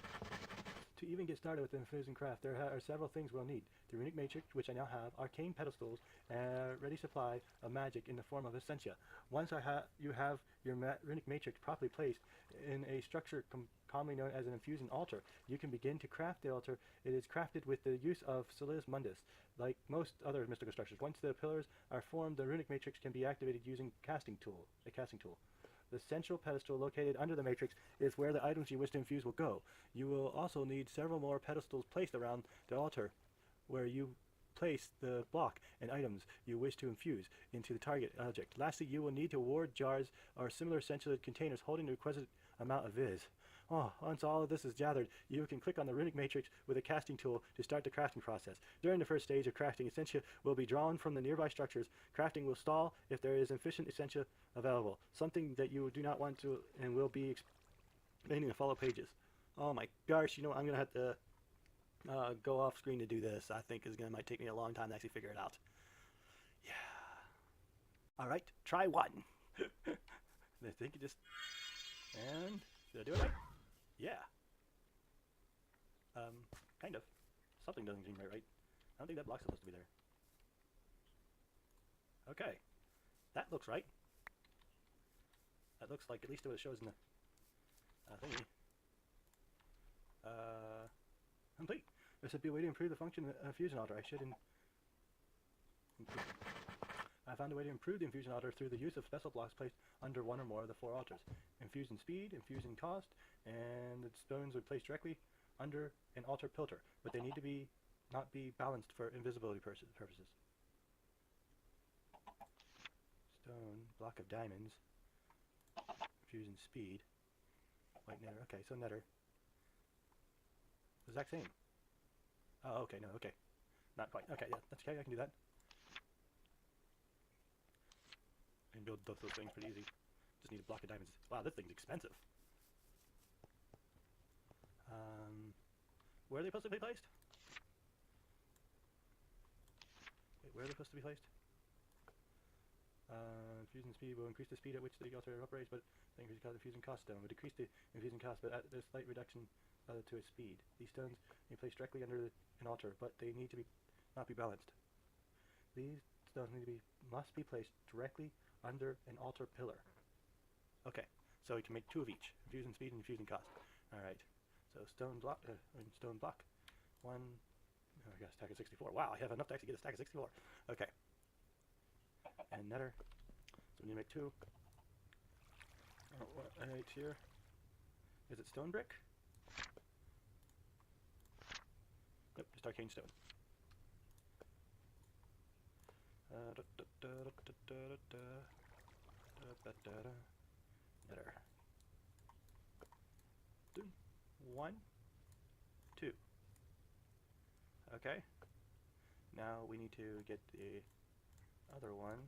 To even get started with the Infusion craft, there are several things we'll need. The Runic Matrix, which I now have, arcane pedestals, and ready supply of magic in the form of Essentia. Once you have your Runic Matrix properly placed in a structure commonly known as an Infusion altar, you can begin to craft the altar. It is crafted with the use of Solis Mundus, like most other mystical structures. Once the pillars are formed, the Runic Matrix can be activated using a casting tool. The central pedestal located under the matrix is where the items you wish to infuse will go. You will also need several more pedestals placed around the altar, where you place the block and items you wish to infuse into the target object. Lastly, you will need to ward jars or similar essential containers holding the requisite amount of viz. Once all of this is gathered, you can click on the Runic Matrix with a casting tool to start the crafting process. During the first stage of crafting, Essentia will be drawn from the nearby structures. Crafting will stall if there is insufficient Essentia available, something that you do not want to and will be explaining in the follow pages. Oh my gosh, you know, I'm going to have to go off screen to do this. I think might take me a long time to actually figure it out. Yeah. Alright, try 1. I think you just... And... Did I do it right? Yeah. Kind of. Something doesn't seem right. I don't think that block's supposed to be there. Okay. That looks right. That looks like at least what it shows in the thingy. Complete. There should be a way to improve the function of the Infusion altar. I found a way to improve the Infusion altar through the use of special blocks placed under one or more of the 4 altars. Infusion speed, infusion cost, and the stones are placed directly under an altar pillar, but they need to not be balanced for invisibility purposes. Stone, block of diamonds, infusion speed, white netter. Okay, so netter. Exact same. Oh, okay, no, okay. Not quite. Okay, yeah, that's okay, I can do that. I can build both those things pretty easy. Just need a block of diamonds. Wow, this thing's expensive. Where are they supposed to be placed? Wait, where are they supposed to be placed? Infusion speed will increase the speed at which the altar operates, but the increase the infusion cost stone will decrease the infusion cost, but at a slight reduction to its speed. These stones may be placed directly under an altar, but they need to not be balanced. These stones must be placed directly under an altar pillar. Okay, so we can make 2 of each: infusion speed and infusion cost. All right. So stone block. 1. Oh, I got a stack of 64. Wow, I have enough to actually get a stack of 64. Okay. And netter. So we need to make 2. Right here. Is it stone brick? first arcane stone. Better. 1, 2. Okay. Now we need to get the other one.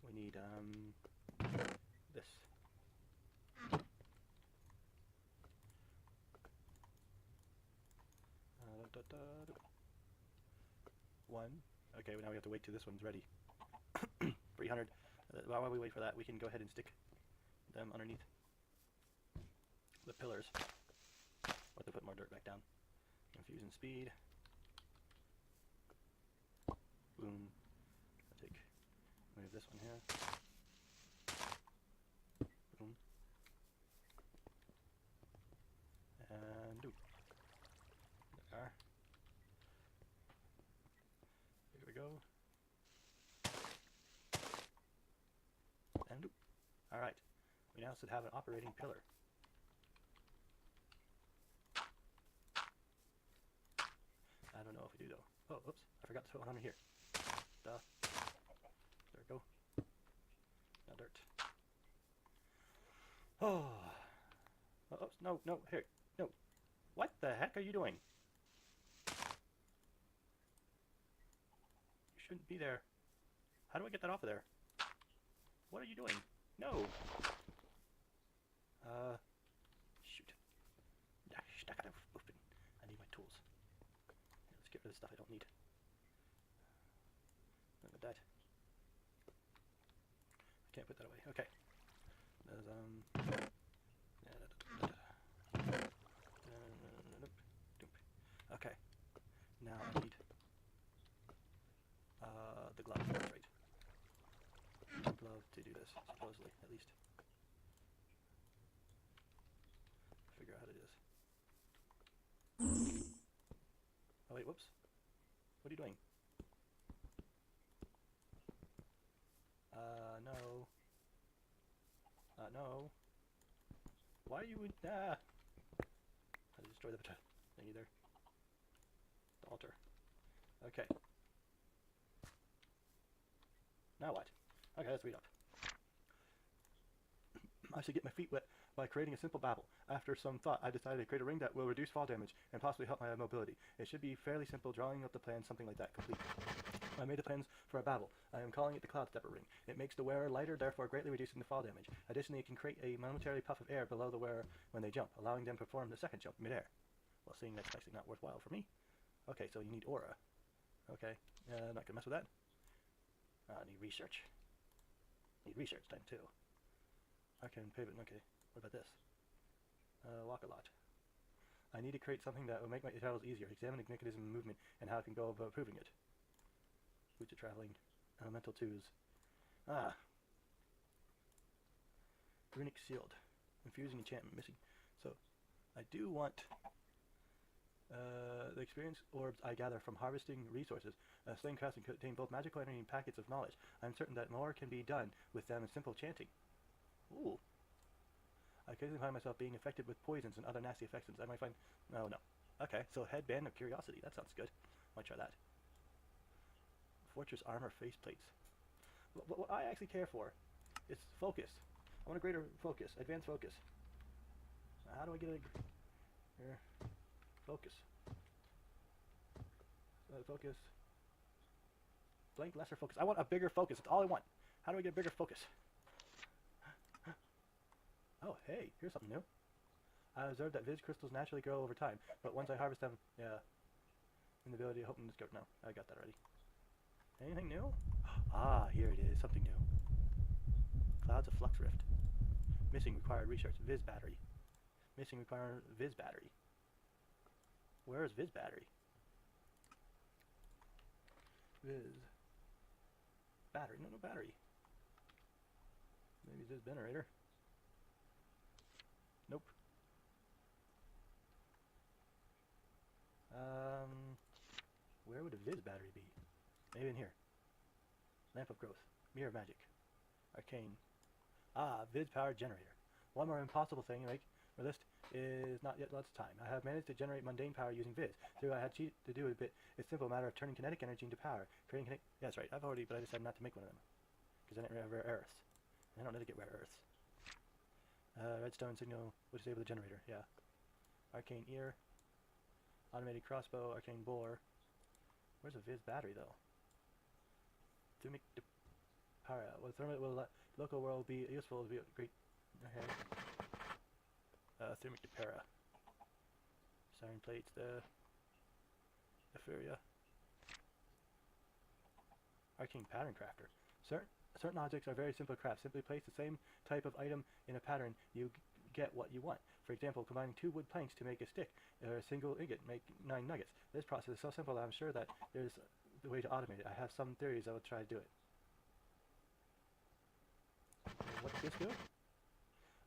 We need this. One. Okay, well now we have to wait till this one's ready. 300. While we wait for that, we can go ahead and stick them underneath the pillars. Let them put more dirt back down. Infusion speed. Boom. I'll move this one here. Boom. And do. There. Here we go. And do. Alright. We now should have an operating pillar. I don't know if we do though. Oh, oops. I forgot to put one under here. Duh. There we go. Now dirt. Oh. Oh, oops. No, no, here. No. What the heck are you doing? You shouldn't be there. How do I get that off of there? What are you doing? No. Shoot. I need my tools. Let's get rid of the stuff I don't need. Look at that. I can't put that away. Okay. There's, okay. Now I need the glove. That's right. The glove to do this, supposedly, at least. Figure out how to do this. Oh wait, whoops. What are you doing? No. No. Why are you in... Ah! I destroyed the thingy there. The altar. Okay. Now what? Okay, let's read up. I should get my feet wet by creating a simple babble. After some thought, I decided to create a ring that will reduce fall damage and possibly help my mobility. It should be fairly simple, drawing up the plan, something like that, complete. I made the plans for a babble. I am calling it the Cloud Stepper Ring. It makes the wearer lighter, therefore greatly reducing the fall damage. Additionally, it can create a momentary puff of air below the wearer when they jump, allowing them to perform the second jump mid-air. Well, seeing that's actually not worthwhile for me. Okay, so you need aura. Okay, not gonna mess with that. I need research. Need research time too. I can pivot. Okay, what about this? Walk a lot. I need to create something that will make my travels easier. Examine the mechanism of movement and how I can go about improving it. Boots of traveling. Elemental 2s. Ah. Runic sealed. Infusing enchantment missing. So, I do want the experience orbs I gather from harvesting resources. Slaying crafts can contain both magical energy and packets of knowledge. I'm certain that more can be done with them in simple chanting. Ooh. I occasionally find myself being affected with poisons and other nasty effects. I might find... Oh, no. Okay, so headband of curiosity. That sounds good. Might try that. Fortress armor faceplates. What I actually care for is focus. I want a greater focus. Advanced focus. How do I get a... Here. Focus. Focus. Blank lesser focus. I want a bigger focus. That's all I want. How do I get a bigger focus? Oh, hey, here's something new. I observed that Viz crystals naturally grow over time, but once I harvest them, yeah, inability to hope and discover. No, I got that already. Anything new? Ah, here it is, something new. Clouds of Flux Rift. Missing required research. Viz battery. Missing required Viz battery. Where is Viz battery? Viz. Battery. No battery. Maybe Viz generator. Nope. Where would a Viz battery be? Maybe in here. Lamp of Growth. Mirror of Magic. Arcane. Ah, Viz powered generator. One more impossible thing to make My list is not yet lots of time. I have managed to generate mundane power using Viz. So I had to do a bit. It's simple matter of turning kinetic energy into power. Creating kinetic. Yeah, that's right. I've already, but I decided not to make one of them because I didn't have rare earths. I don't need to get rare earths. Redstone signal will disable the generator. Yeah. Arcane ear. Automated crossbow. Arcane bore. Where's a Viz battery though? To make the power out. Well, thermal will local world be useful. Will be great. Okay. Thermic Depera. Siren plates, the Euphoria. Arcane Pattern Crafter. Certain objects are very simple crafts. Simply place the same type of item in a pattern, you get what you want. For example, combining 2 wood planks to make a stick, or a single ingot make 9 nuggets. This process is so simple that I'm sure that there's a way to automate it. I have some theories I will try to do it. What does this do?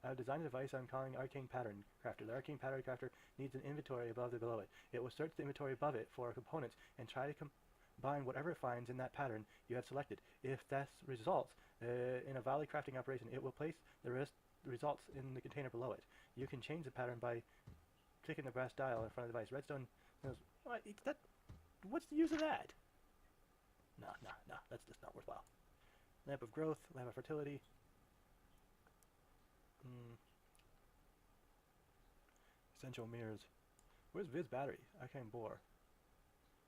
I have designed a device I'm calling Arcane Pattern Crafter. The Arcane Pattern Crafter needs an inventory above and below it. It will search the inventory above it for components and try to combine whatever it finds in that pattern you have selected. If that results in a valid crafting operation, it will place the results in the container below it. You can change the pattern by clicking the brass dial in front of the device. Redstone knows what? What's the use of that? No, that's just not worthwhile. Lamp of growth, lamp of fertility. Essential mirrors. Where's Viz battery? Arcane bore.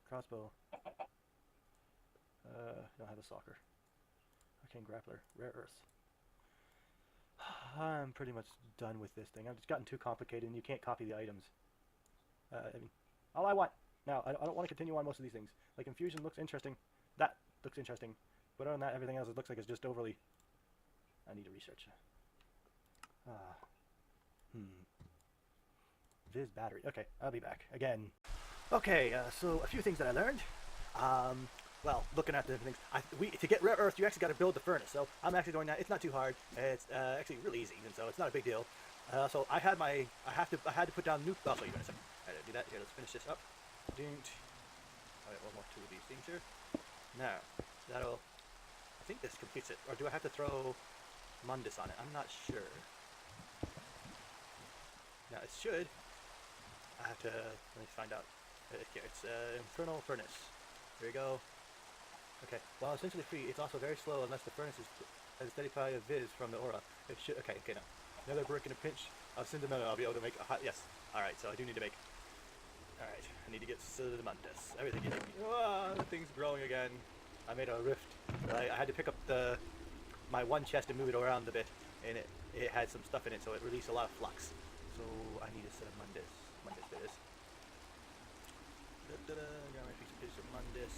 Crossbow. Don't have a soccer. Arcane grappler. Rare earths. I'm pretty much done with this thing. I've just gotten too complicated and you can't copy the items. I mean, all I want. Now, I don't want to continue on most of these things. Like, Infusion looks interesting. That looks interesting. But other than that, everything else, it looks like it's just overly... I need to research. Viz battery. Okay, I'll be back again. Okay, so a few things that I learned. Well, looking at the things, to get rare earth, you actually got to build the furnace. So I'm actually doing that. It's not too hard. It's actually really easy, and so it's not a big deal. So I had to put down new. Oh, so you're gonna say, I had to do that. Here, let's finish this up. All right, one more 2 of these things here. Now, that'll. I think this completes it. Or do I have to throw Mundus on it? I'm not sure. Now it should. I have to. Let me find out. Okay, it's Infernal Furnace. Here we go. Okay. While essentially free, it's also very slow unless the furnace has a steady supply of Viz from the aura. It should. Okay. Now. Another brick in a pinch of Cinnamon. I'll be able to make a hot. Yes. All right. So I do need to make. All right. I need to get Cinnamondus. Everything. The thing's growing again. I made a rift. I had to pick up my one chest and move it around a bit, and it had some stuff in it, so it released a lot of flux. So I need a Cinnamondus. Mundus Viz. Got my piece of Mundus.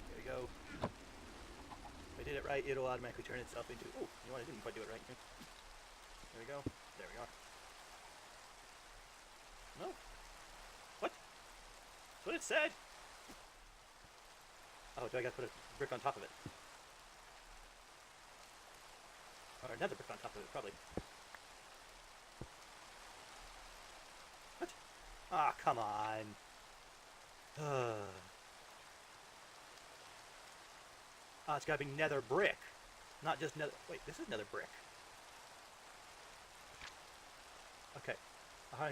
There we go. If I did it right, it'll automatically turn itself into. Oh, you know what? I didn't quite do it right. There we go. There we are. No. What? That's what it said. Oh, do I gotta put a brick on top of it? Or another brick on top of it, probably. What? Ah, come on. It's gotta be nether brick. Not just nether. Wait, this is nether brick. Okay.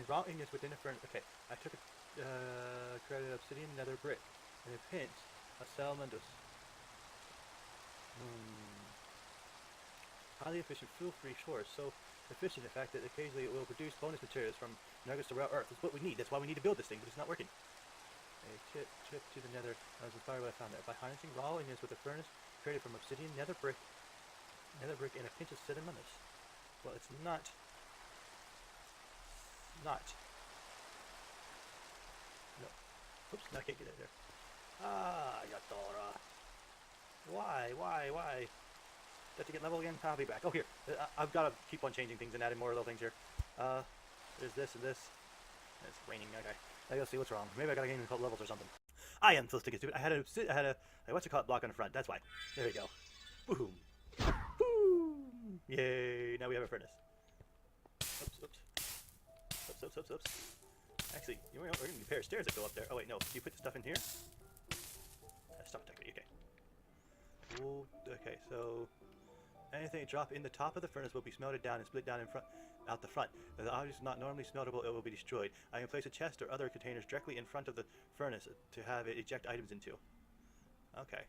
Raw ingots within a furnace. Okay. I took a created obsidian nether brick and a pinch of Salmandus. Highly efficient fuel-free source. So efficient, in fact, that occasionally it will produce bonus materials from nuggets to raw earth. That's what we need. That's why we need to build this thing, but it's not working. A trip to the nether. I was inspired by what I found there. By harnessing raw ingots with a furnace created from obsidian, nether brick, and a pinch of Cinnamondus. Well, it's not. No. Oops, no, I can't get it there. Ah, Yatora. Why? Got to get level again? I'll be back. Oh, here. I've got to keep on changing things and adding more little things here. There's this and this. It's raining. Okay. I gotta see what's wrong. Maybe I gotta gain called levels or something. I am so stupid. I had a what's it called block on the front. That's why. There we go. Boom. Boom. Yay! Now we have a furnace. Oops. Actually, we're gonna need a pair of stairs that go up there. Oh wait, no. You put the stuff in here. Stop attacking me. Okay. Oh, okay. So Anything drop in the top of the furnace will be smelted down and split down out the front. If the object is not normally smeltable, it will be destroyed. I can place a chest or other containers directly in front of the furnace to have it eject items into. Okay.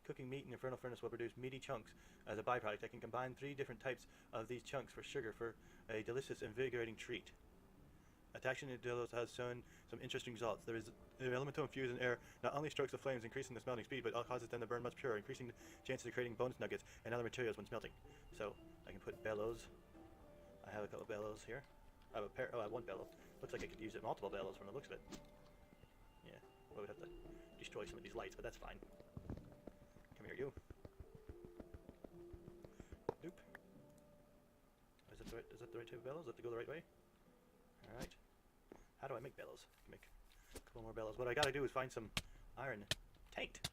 Cooking meat in the infernal furnace will produce meaty chunks as a byproduct. I can combine 3 different types of these chunks for sugar for a delicious, invigorating treat. Attaching the dildos has shown some interesting results. There is the elemental infusion air not only strokes the flames, increasing the smelting speed, but causes them to burn much purer, increasing the chances of creating bonus nuggets and other materials when smelting. So I can put bellows. I have a couple bellows here. I have a pair. Oh, I have one bellows. Looks like I could use it multiple bellows from the looks of it. Yeah, I would have to destroy some of these lights, but that's fine. Come here, you. Nope. Is that the right type of bellows? Does that go the right way? All right. How do I make bellows? I can make a couple more bellows. What I gotta do is find some iron tanked.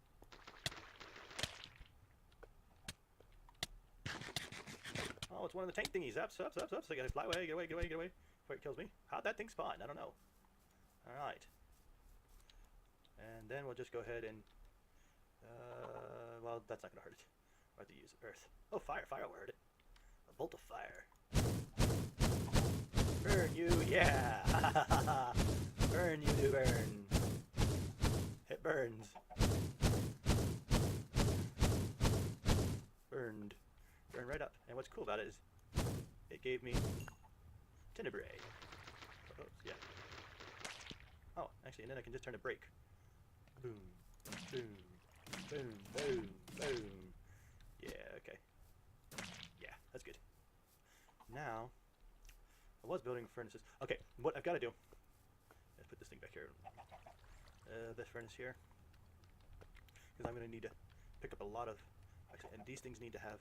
Oh, it's one of the tank thingies. Up. So I gotta fly away, get away before it kills me. How'd that thing spawn? I don't know. Alright. And then we'll just go ahead and well, that's not gonna hurt it. I'll have to use earth. Oh, fire will hurt it. A bolt of fire. Burn you, yeah! Burn you do burn. It burns. Burned. Burn right up. And what's cool about it is it gave me tenebrae. Oh, yeah. Oh, actually, and then I can just turn a brake. Boom, boom, boom, boom, boom. Yeah, okay. Yeah, that's good. Now, I was building furnaces. Okay, what I've got to do, let's put this thing back here. This furnace here, because I'm going to need to pick up a lot of, actually, and these things need to have,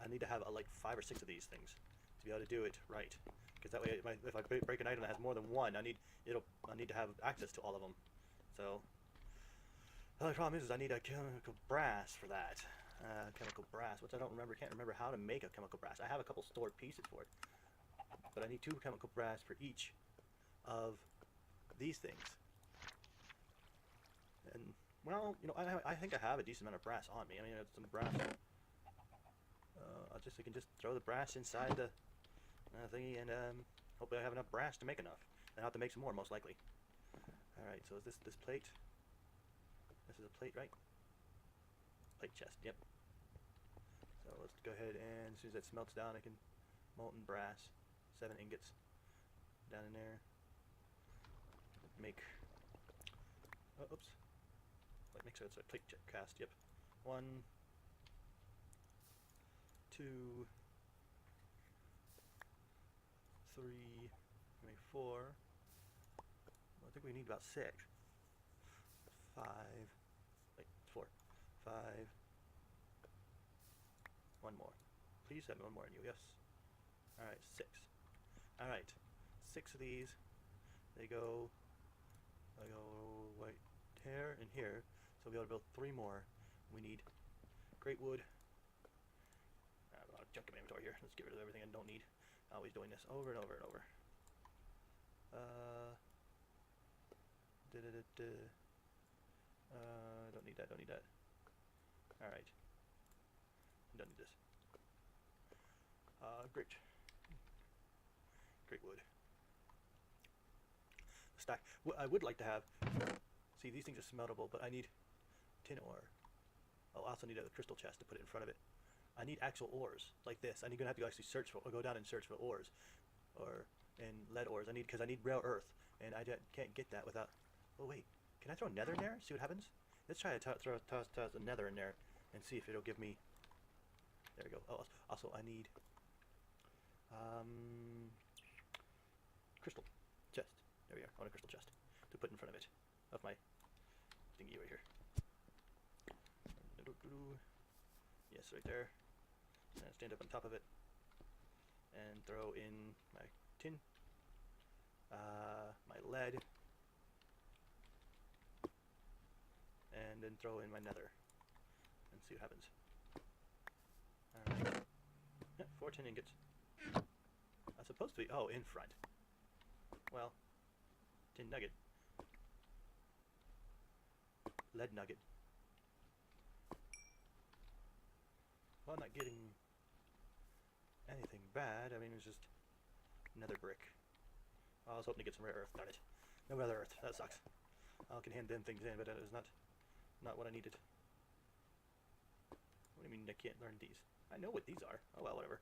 I need to have like 5 or 6 of these things to be able to do it right. Because that way, if I break an item that has more than one, I need to have access to all of them. So the only problem is I need a chemical brass for that. Chemical brass, which I don't remember. Can't remember how to make a chemical brass. I have a couple stored pieces for it, but I need 2 chemical brass for each of these things. And well, you know, I think I have a decent amount of brass on me. I mean, some brass. I can just throw the brass inside the thingy, and hopefully I have enough brass to make enough. And I'll have to make some more, most likely. Alright, so is this plate? This is a plate, right? Plate chest, yep. So let's go ahead, and as soon as that smelts down, I can molten brass, 7 ingots down in there. Make, oh, oops. Like, make sure it's a plate cast, yep. 1, 2, 3, maybe 4. I think we need about 6. 5. Wait, 4. 5. 1 more. Please have 1 more in you. Yes. Alright, 6. Alright. 6 of these. I go right here and here. So we'll be able to build 3 more. We need great wood. I have a lot of junk in my inventory here. Let's get rid of everything I don't need. Always doing this over and over and over. Don't need that, don't need that. Alright. Don't need this. Great. Great wood. Stack. I would like to have, see, these things are smeltable, but I need tin ore. I'll also need a crystal chest to put it in front of it. I need actual ores, like this. I'm gonna have to actually search for, or go down and search for ores, and lead ores. Because I need rare earth, and I can't get that without. Oh wait, can I throw nether in there? See what happens. Let's try to toss the nether in there, and see if it'll give me. There we go. Oh, also I need crystal chest. There we are. I want a crystal chest to put in front of it, of my thingy right here. Yes, right there. And stand up on top of it and throw in my tin, my lead, and then throw in my nether and see what happens. Alright. Yeah, 4 tin ingots. That's supposed to be, oh, in front. Well, tin nugget. Lead nugget. Well, I'm not getting anything bad. I mean, it's just nether brick. I was hoping to get some rare earth. Darn it. No rare earth. That sucks. I can hand them things in, but that is not what I needed. What do you mean I can't learn these? I know what these are. Oh well, whatever.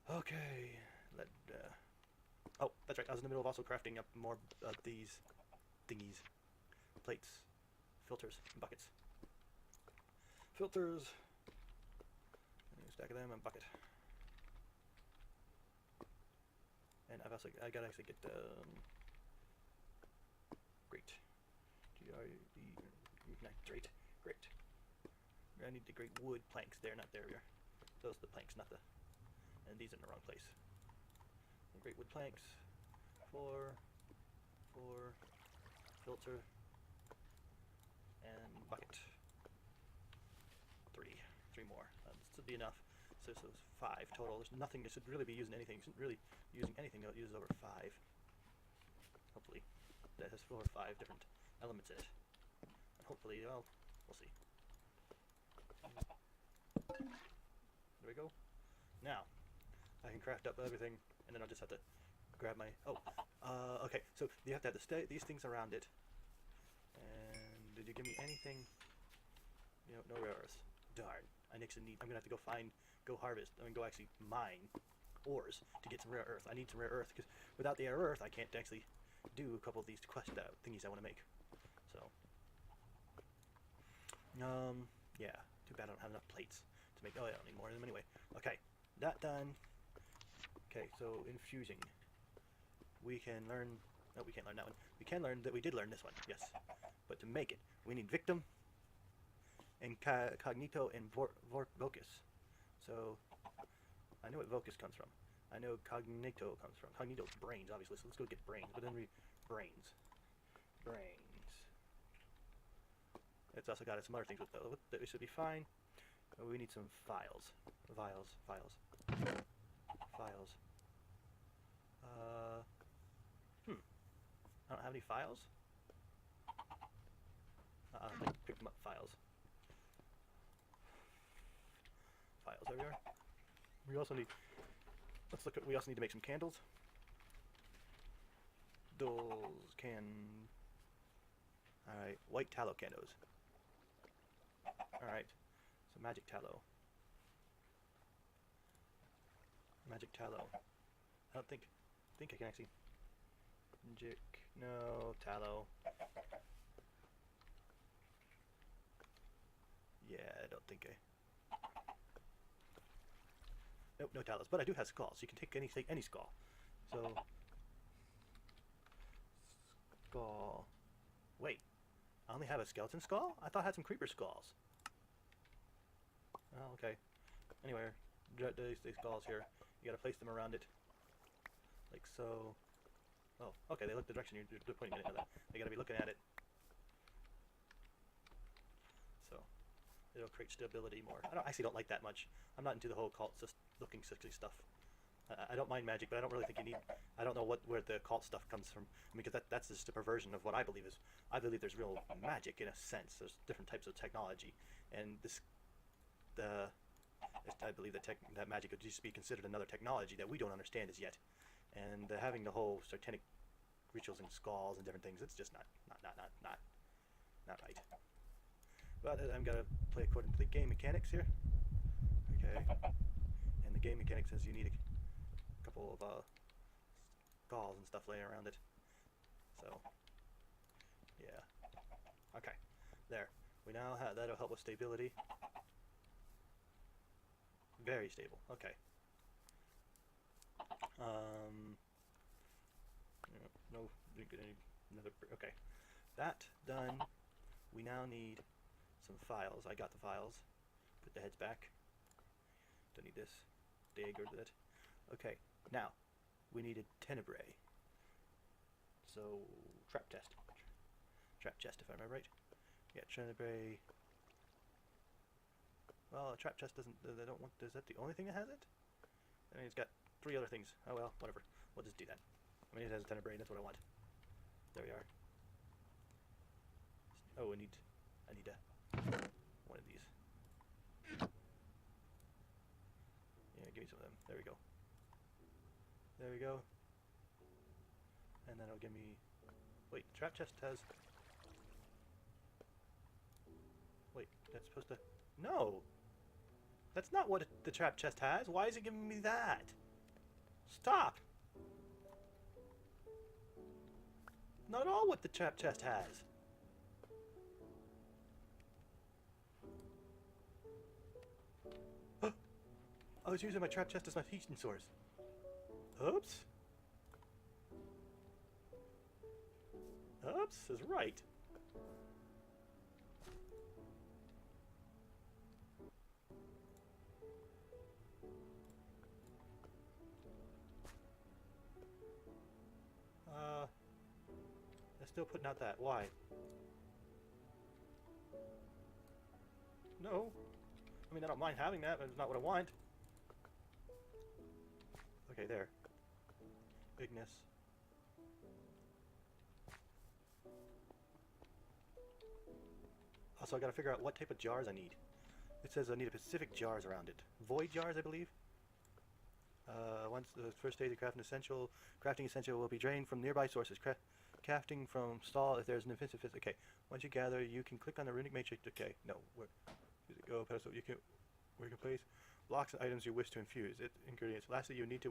Okay. Oh, that's right. I was in the middle of also crafting up more of these thingies. Plates. Filters. And buckets. Filters. Stack of them and bucket. And I gotta actually get great. Great. Great. I need the great wood planks there, not there. Those are the planks, not the. And these are in the wrong place. And great wood planks. 4, filter, and bucket. 3 more. This should be enough. So it's 5 total. There's nothing. This should really be using anything. Shouldn't really using anything that uses over 5. Hopefully, that has 4 or 5 different elements in it. And hopefully, well, we'll see. There we go. Now, I can craft up everything, and then I'll just have to grab my. Okay. So you have to have these things around it. And did you give me anything? No rare earths. Darn. I'm gonna have to go harvest. Go actually mine ores to get some rare earth. I need some rare earth because without the rare earth, I can't actually do a couple of these quest thingies I want to make. So, yeah. Too bad I don't have enough plates to make. Oh, I don't need more of them anyway. Okay, that done. Okay, so infusing. We can learn. No, we can't learn that one. We can learn that we did learn this one. Yes, but to make it, we need victim. And cognito and vocus. So I know what vocus comes from. I know cognito comes from. Cognito's brains, obviously. So let's go get brains. But then brains. It's also got some other things with those. That should be fine. We need some files. Files. I don't have any files. I picked them up. Files. There we are. We also need. We also need to make some candles. Those can. All right, white tallow candles. All right, so magic tallow. I don't think I can actually. No tallow. Yeah, I don't think I. Nope, no tallows, but I do have skulls. So you can take any skull. So skull. Wait, I only have a skeleton skull? I thought I had some creeper skulls. Oh, okay. Anyway, these skulls here. You gotta place them around it, like so. Oh, okay. They look the direction you're pointing at. They gotta be looking at it. So it'll create stability more. I actually don't like that much. I'm not into the whole cult looking sexy stuff. I don't mind magic, but I don't really think you need. I don't know where the cult stuff comes from. I mean, because that's just a perversion of what I believe is. I believe there's real magic in a sense. There's different types of technology, and I believe that magic could just be considered another technology that we don't understand as yet. And having the whole satanic rituals and skulls and different things, it's just not right. But I'm gonna play according to the game mechanics here. Okay. And the game mechanics says you need a couple of skulls and stuff laying around it. So, yeah. Okay. There. We now have that'll help with stability. Very stable. Okay. No, another. Okay. That done. We now need some files. I got the files. Put the heads back. Don't need this. Dig or that. Okay. Now, we need a tenebrae. So, trap chest. Trap chest, if I remember right. Yeah, tenebrae. Well, a trap chest doesn't. They don't want. Is that the only thing that has it? I mean, it's got 3 other things. Oh well, whatever. We'll just do that. I mean, it has a tenebrae. That's what I want. There we are. Oh, I need one of these. give me some of them. There we go. There we go. And then it'll give me... Wait, the trap chest has... Wait, that's supposed to... No! That's not what the trap chest has. Why is it giving me that? Stop! Not at all what the trap chest has. I was using my trap chest as my heating source. Oops. Oops is right. They're still putting out that. Why? No. I mean, I don't mind having that, but it's not what I want. Okay, there. Bigness. Also, I gotta figure out what type of jars I need. It says I need specific jars around it. Void jars, I believe. Once the first stage of crafting essential will be drained from nearby sources. Crafting from stall if there's an offensive. Okay. Once you gather, you can click on the runic matrix. Okay. No. Where does it go? Pedestal. You can. Where you can place blocks and items you wish to infuse. Ingredients. Lastly, you need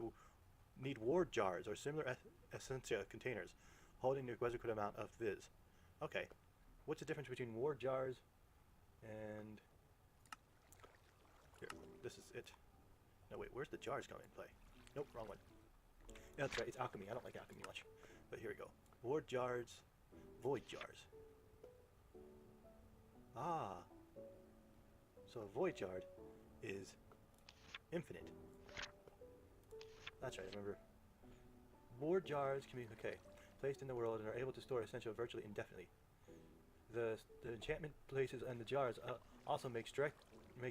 ward jars or similar essentia containers holding the requisite amount of viz. Okay. What's the difference between ward jars and... Here, this is it. No, wait, where's the jars coming in play? Nope, wrong one. Yeah, that's right, it's alchemy. I don't like alchemy much. But here we go. Ward jars, void jars. Ah. So a void jar is infinite. That's right, I remember. Ward jars can be, okay, placed in the world and are able to store essential virtually indefinitely. The enchantment places and the jars also makes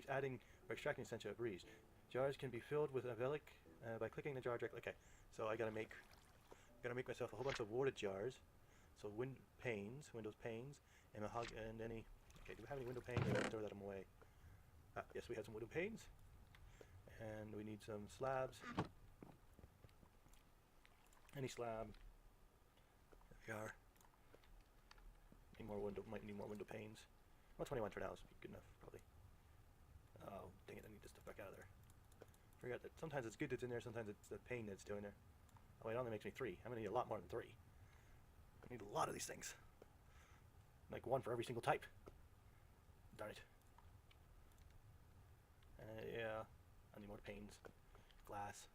adding or extracting essential a breeze. Jars can be filled with a relic by clicking the jar directly. Okay, so I gotta make myself a whole bunch of warded jars. So windows panes, and any. Okay, do we have any window panes? Or throw that away. Ah, yes, we have some window panes, and we need some slabs. Any slab. There we are. Might need more window panes. Well, 21 for now is good enough, probably. Oh, dang it, I need this stuff back out of there. Forgot that sometimes it's good that's in there, sometimes it's the pane that's doing there. Oh, it only makes me 3. I'm gonna need a lot more than 3. I need a lot of these things. Like 1 for every single type. Darn it. Yeah, I need more panes. Glass.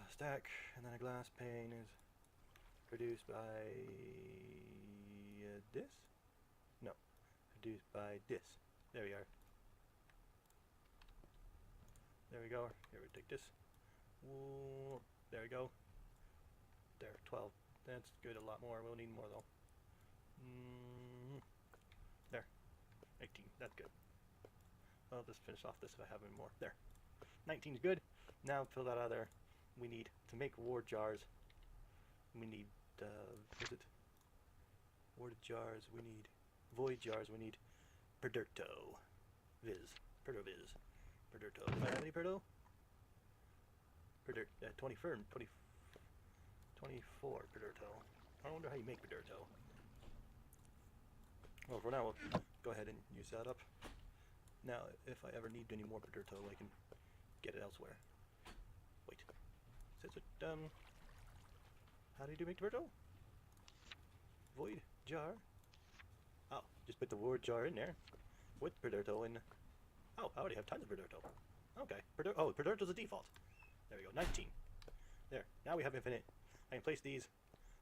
Stack, and then a glass pane is produced by this? No, produced by this. There we are. There we go. Here, we take this. Ooh, there we go. There, 12. That's good. A lot more. We'll need more though. There, 18. That's good. I'll just finish off this if I have any more. There, 19 is good. Now fill that out of there. We need to make ward jars. We need is it warded jars? We need void jars. We need Perderto. Perdoviz. Perderto. Do I have any Perdo? 24 Perderto. I wonder how you make Perderto. Well, for now, we'll go ahead and use that up. Now, if I ever need any more Perderto, I can get it elsewhere. Wait. Says it, how do you make Perderto? Void jar. Oh, just put the ward jar in there with Perderto in. Oh, I already have tons of Perderto. Okay, Perderto's a default. There we go, 19. There, now we have infinite. I can place these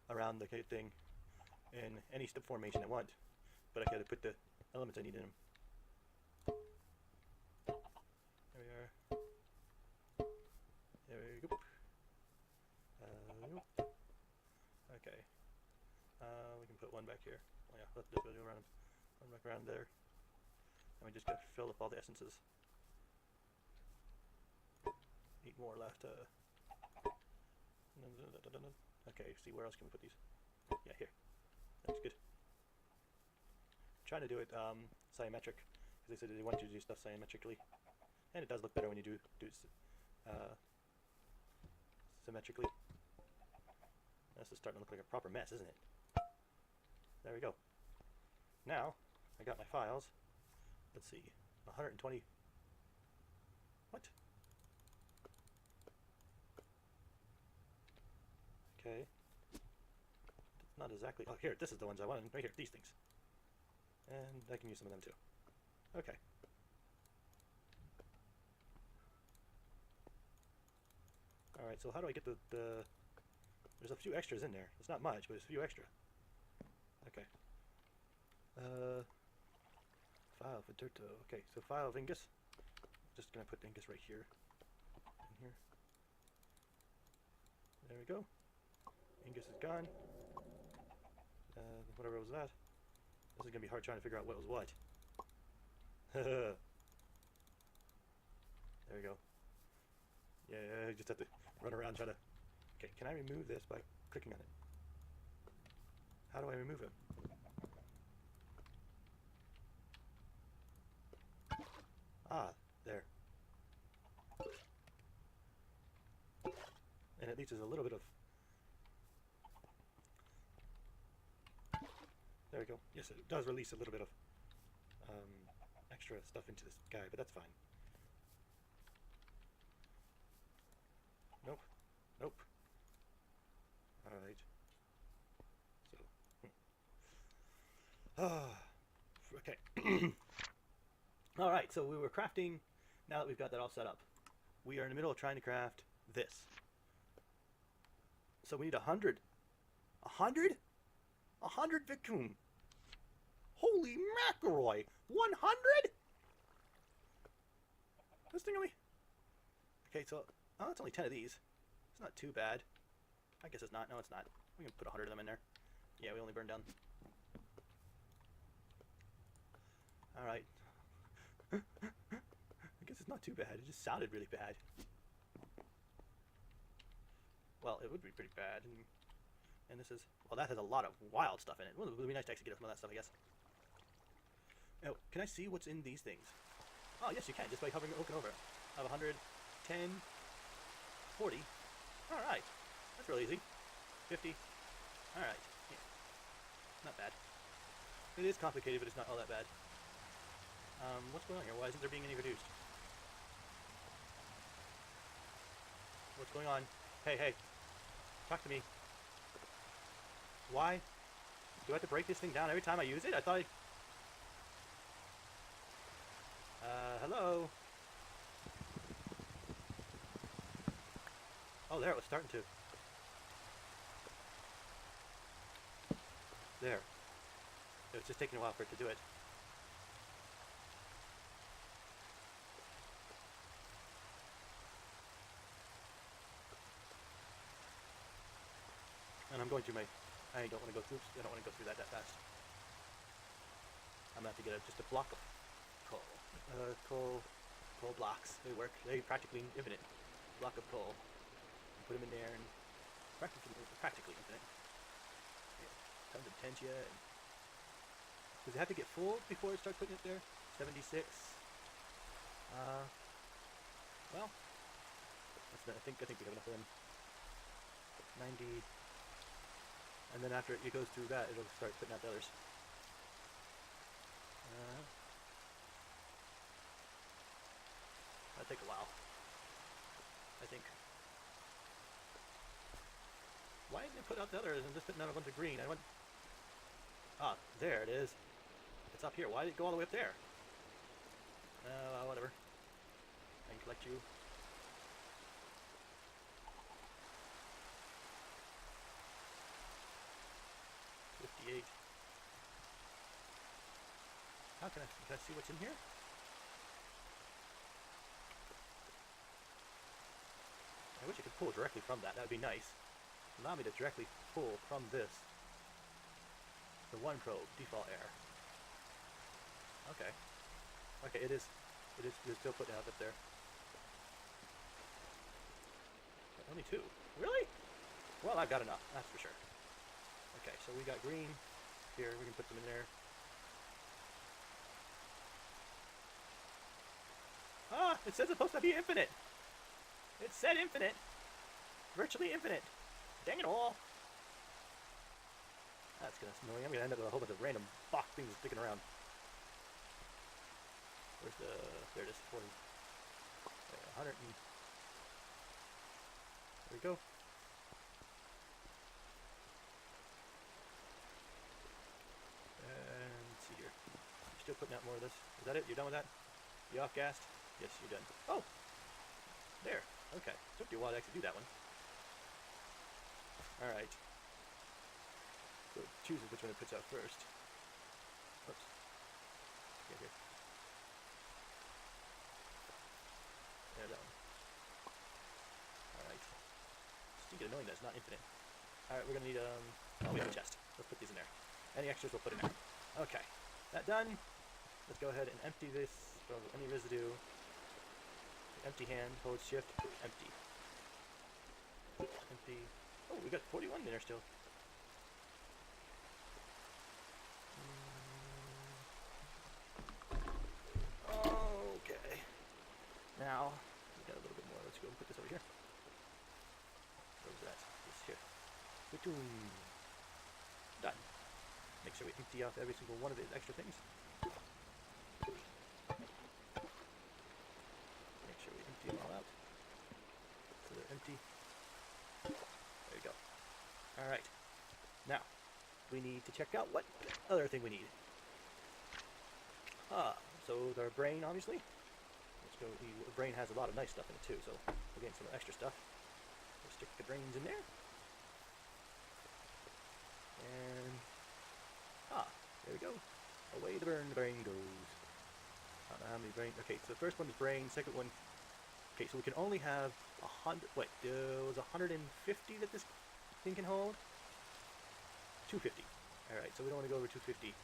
around the thing in any step formation I want, but I gotta put the elements I need in them. There we are. There we go. Okay. We can put one back here. Oh yeah, let's just go around one back around there. And we just gotta fill up all the essences. 8 more left. Okay, see where else can we put these? Yeah, here. That's good. I'm trying to do it symmetric, because they said they want you to do stuff symmetrically. And it does look better when you do symmetrically. This is starting to look like a proper mess, isn't it? There we go. Now, I got my files. Let's see, 120. What? Okay. It's not exactly. Oh, here, this is the ones I wanted. Right here, these things. And I can use some of them too. Okay. Alright, so how do I get the... There's a few extras in there. It's not much, but it's a few extra. Okay. File of Turto. Okay, so file of Ingus. Just gonna put Ingus right here. In here. There we go. Ingus is gone. Whatever was that. This is gonna be hard trying to figure out what was what. There we go. Yeah, I just have to run around trying to... Okay, can I remove this by clicking on it? How do I remove him? Ah, there. And at least there's a little bit of... There we go. Yes, it does release a little bit of extra stuff into this guy, but that's fine. Nope. Nope. Alright. So. Okay. Alright, so we were crafting. Now that we've got that all set up, we are in the middle of trying to craft this. So we need 100. 100? 100 Vicum. Holy mackerel! 100? This thing only... Okay, so... Oh, it's only 10 of these. It's not too bad. I guess it's not. No, it's not. We can put 100 of them in there. Yeah, we only burned down. Alright. I guess it's not too bad. It just sounded really bad. Well, it would be pretty bad. And this is... Well, that has a lot of wild stuff in it. Well, it would be nice to actually get some of that stuff, I guess. Now, can I see what's in these things? Oh, yes, you can. Just by hovering, looking over. I have 100, 10, 40. Alright. That's real easy. 50. Alright. Yeah. Not bad. It is complicated, but it's not all that bad. What's going on here? Why isn't there being any reduced? What's going on? Hey, hey. Talk to me. Why? Do I have to break this thing down every time I use it? I thought I... hello? Oh, there, it was starting to. There. It was just taking a while for it to do it. And I'm going through my... I don't want to go through... I don't want to go through that fast. I'm going to have to get just a block of coal. Coal blocks. They work. They're practically infinite. Block of coal. Put them in there and practically infinite. Yeah. Tons of tentia. Does it have to get full before it starts putting it there? 76. Well, that's I think we have enough of them. 90. And then after it goes through that, it'll start putting out the others. That'll take a while, I think. Why didn't it put out the others and just putting out a bunch of green? I want... Ah, there it is. It's up here. Why did it go all the way up there? Well, whatever. I can collect you. How can I see what's in here? I wish I could pull directly from that. That would be nice. Allow me to directly pull from this. The one probe, default air. Okay. Okay, it is still putting out up there. Only 2. Really? Well, I've got enough, that's for sure. Okay, so we got green here. We can put them in there. Ah! It says it's supposed to be infinite. It said infinite. Virtually infinite. Dang it all. That's gonna annoying. I'm gonna end up with a whole bunch of random box things sticking around. Where's the... There it is. 40. 100 and... There we go. And let's see here. You're still putting out more of this. Is that it? You're done with that? You off gassed? Yes, you're done. Oh! There. Okay. Took you a while to actually do that one. Alright. So it chooses which one it puts out first. Oops. Get here. There, that one. Alright. It's annoying that it's not infinite. Alright, we're gonna need, oh, we have a chest. Let's put these in there. Any extras, we'll put in there. Okay. That done. Let's go ahead and empty this from any residue. Empty hand, hold shift, empty. Empty. Oh, we got 41 in there still. Okay. Now, we got a little bit more. Let's go and put this over here. Where was that? This here. Done. Make sure we empty off every single one of the extra things. Make sure we empty them all out. So they're empty. There you go. Alright. Now, we need to check out what other thing we need. So our brain, obviously. Let's go. The brain has a lot of nice stuff in it too, so we're getting some extra stuff. We'll stick the brains in there. And there we go. Away the brain goes. I don't know how many brain. Okay, so the first one is brain. Second one. Okay, so we can only have 100. Wait, it was 150 that this thing can hold. 250. All right, so we don't want to go over 250.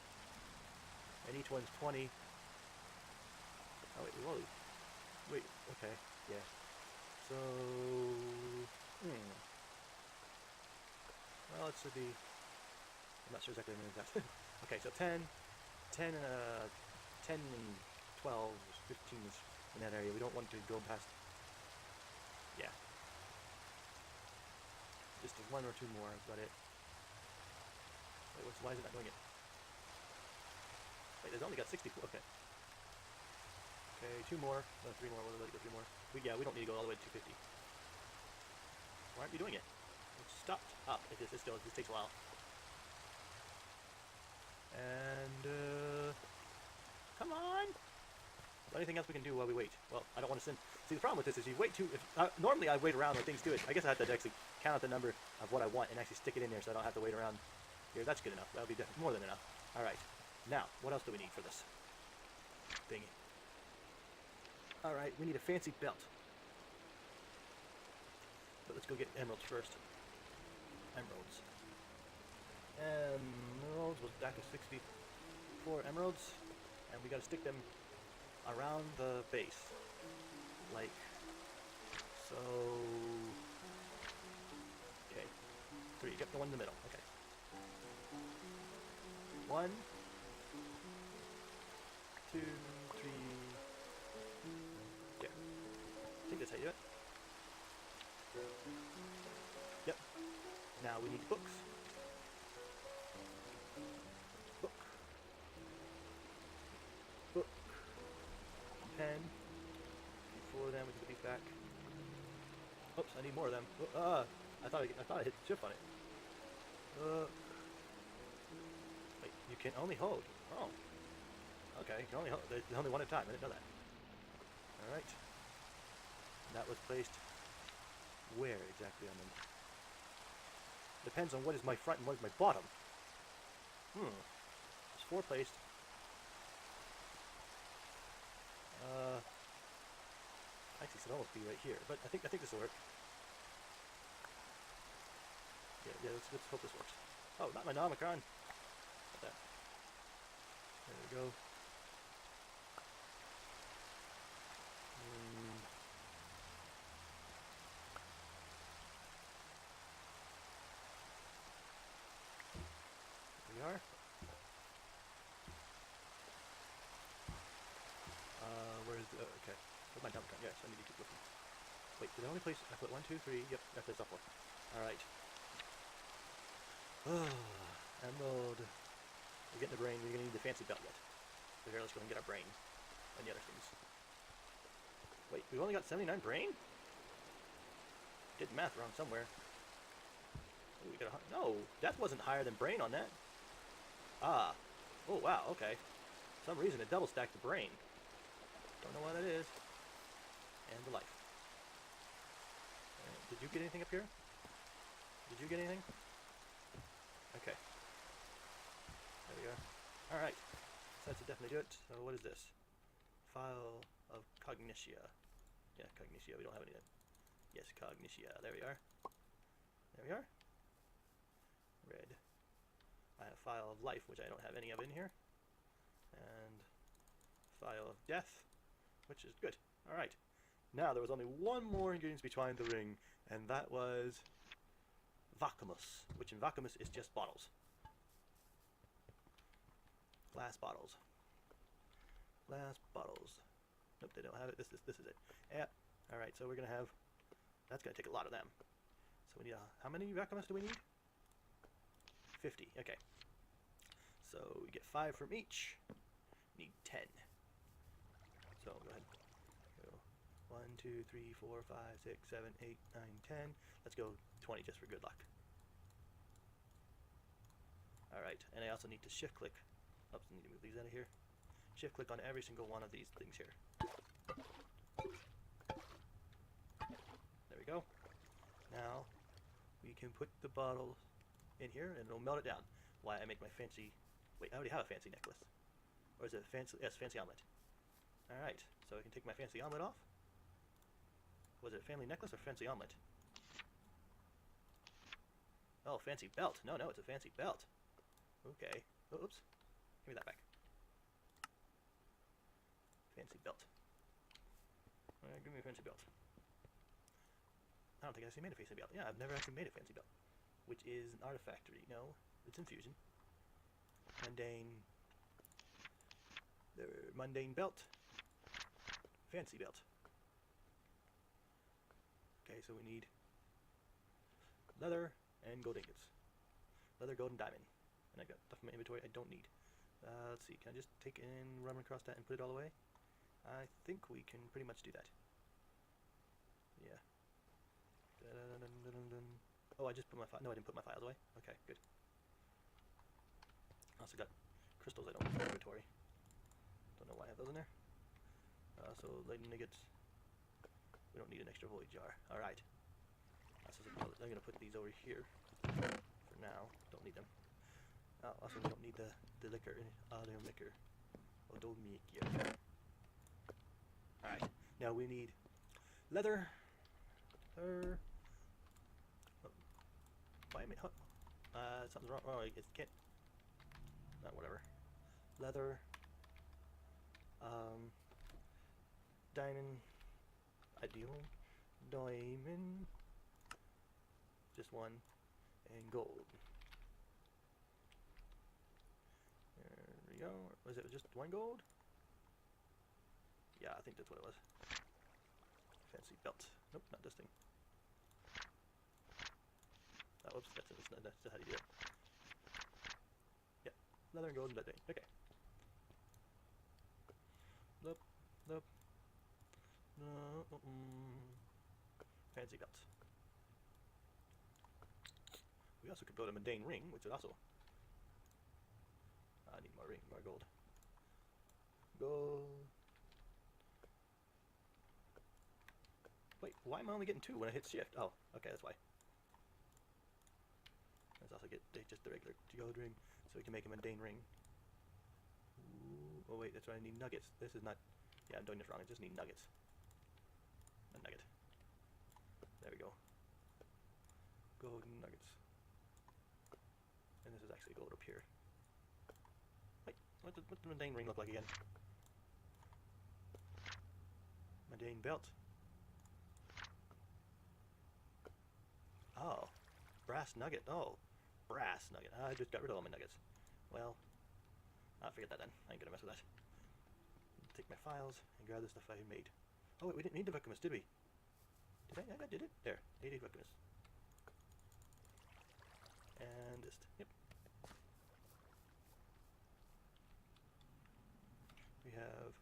And each one's 20. Oh wait, whoa. Wait. Okay. Yeah. So. Well, it should be. I'm not sure exactly how many that's. Okay, so 10 and 10 and 12, 15 is in that area. We don't want to go past. Yeah. Just one or two more is about it. Wait, why is it not doing it? Wait, it's only got 64. Okay. Okay, two more. No, three more. We'll let it go three more. Yeah, we don't need to go all the way to 250. Why aren't you doing it? It stopped up. This takes a while. And, come on! Anything else we can do while we wait? Well, I don't want to send... See, the problem with this is you wait too... normally I wait around when things do it. I guess I have to actually count out the number of what I want and actually stick it in there so I don't have to wait around here. That's good enough. That'll be more than enough. Alright. Now, what else do we need for this thingy? Alright, we need a fancy belt. But let's go get emeralds first. Emeralds. Emeralds was back to 64 emeralds, and we gotta stick them around the base, like so. Okay, 3. Get the one in the middle. Okay, 1, 2, 3. There. I think that's how you do it. Yep. Now we need books. Pen. Before them, we can put these back. Oops, I need more of them. I thought I hit shift on it. Wait, you can only hold. Oh. Okay, you can only hold. There's only one at a time. I didn't know that. All right. That was placed where exactly on them? Depends on what is my front and what is my bottom. There's 4 placed. Actually, it should almost be right here, but I think this will work. Yeah. Let's hope this works. Oh, not my Nomicron. Got that. There we go. There we are. Where's the... okay. Where's my Nomicron? only place I put 1, 2, 3. Yep, I placed all 4. Alright. Emerald. We're getting the brain. We're going to need the fancy belt yet. So here, let's go and get our brain and the other things. Wait, we've only got 79 brain? Did the math wrong somewhere. Ooh, we got no, that wasn't higher than brain on that. Ah. Oh, wow, okay. For some reason, it double stacked the brain. Don't know why that is. And the life. Did you get anything up here? Did you get anything? Okay. There we go. Alright. So that's definitely do it. So what is this? File of Cognitia. Yeah, Cognitia. We don't have any of that. Yes, Cognitia. There we are. There we are. Red. I have a file of life, which I don't have any of in here. And file of death, which is good. Alright. Now, there was only one more ingredient behind the ring, and that was Vacuumus, which in Vacuumus is just bottles. Glass bottles. Glass bottles. Nope, they don't have it. This is it. Yeah. Alright, so we're going to have... That's going to take a lot of them. So we need how many Vacuumus do we need? 50. Okay. So we get 5 from each. Need 10. So go ahead. Go 1, 2, 3, 4, 5, 6, 7, 8, 9, 10. Let's go 20 just for good luck. Alright, and I also need to shift click. Oops, I need to move these out of here. Shift click on every single one of these things here. There we go. Now we can put the bottle in here and it'll melt it down. Why I make my fancy... Wait, I already have a fancy necklace. Or is it a fancy... Yes, fancy omelet. Alright, so I can take my fancy omelet off. Was it a family necklace or fancy omelet? Oh, fancy belt. No, it's a fancy belt. Okay. Oh, oops. Give me that back. Fancy belt. Give me a fancy belt. I don't think I actually made a fancy belt. Yeah, I've never actually made a fancy belt. Which is an artifactory. No, it's Infusion. Mundane. The mundane belt. Fancy belt. Okay, so we need leather and gold ingots. Leather, gold, and diamond. And I got stuff in my inventory I don't need. Let's see, can I just take it and run across that and put it all away? I think we can pretty much do that. Yeah. Oh, I just put my file. No, I didn't put my files away. Okay, good. Also got crystals I don't have in my inventory. Don't know why I have those in there. So lightning nuggets. We don't need an extra void jar. Alright. I'm going to put these over here for now. Don't need them. Also, we don't need the liquor. The liquor. Oh, don't make it. Alright. Now we need leather. Why am I... something's wrong. Oh, it can't... whatever. Leather. Diamond. Ideal. Diamond. Just one. And gold. There we go. Was it just one gold? Yeah, I think that's what it was. Fancy belt. Nope, not this thing. Oh, oops, that's how you do it. Yeah, leather and gold and that thing. Okay. Nope, nope. No, fancy belt. We also could build a mundane ring, which would also... I need more ring, more gold. Gold. Wait, why am I only getting 2 when I hit shift? Oh, okay, that's why. Let's also get just the regular gold ring, so we can make a mundane ring. Ooh, oh wait, that's why I need nuggets. This is not... Yeah, I'm doing this wrong. I just need nuggets. A nugget. There we go. Golden nuggets. And this is actually gold up here. Wait, what's the mundane ring look like again? Mundane belt. Oh, brass nugget. Oh, brass nugget. I just got rid of all my nuggets. Well, I'll forget that then. I ain't gonna mess with that. Take my files and grab the stuff I made. Oh wait, we didn't need the Vacuumus, did we? I did it. There. 8 effectiveness. And this. Yep. We have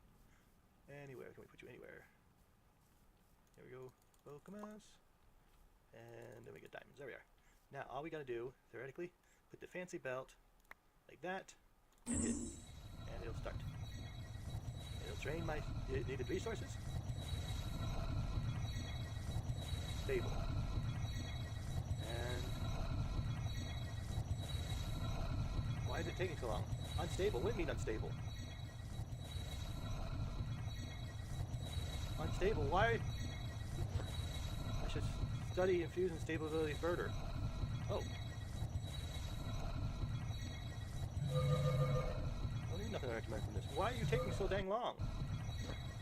anywhere. Can we put you anywhere? There we go. Welcome us. And then we get diamonds. There we are. Now all we gotta do, theoretically, put the fancy belt like that, and hit, and it'll start. It'll drain my needed resources. Stable. And why is it taking so long? Unstable? What do you mean unstable? Unstable? Why? I should study Infusion stability further. Oh. I need nothing I recommend from this. Why are you taking so dang long?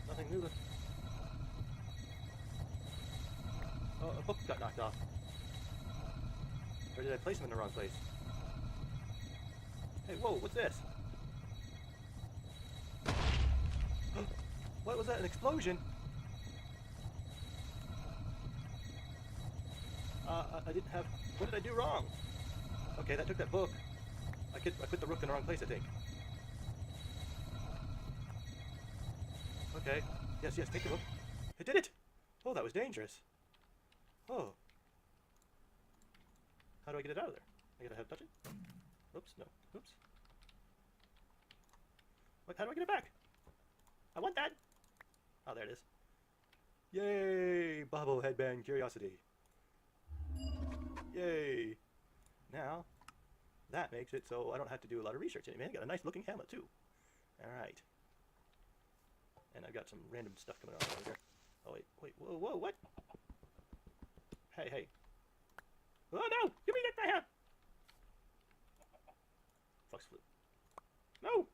Nothing new. Oh, a book got knocked off. Or did I place him in the wrong place? Hey, whoa, what's this? What was that? An explosion? I didn't have... What did I do wrong? Okay, that took that book. I put the rook in the wrong place, I think. Okay. Yes, take the book. I did it! Oh, that was dangerous. Oh. How do I get it out of there? I gotta touch it? Oops, no. Oops. What? How do I get it back? I want that! Oh, there it is. Yay! Bobble headband curiosity. Yay! Now, that makes it so I don't have to do a lot of research anymore. I got a nice looking helmet too. Alright. And I've got some random stuff coming on over here. Oh wait, whoa, what? Hey. Oh no! Give me that hand! Flux flute. No!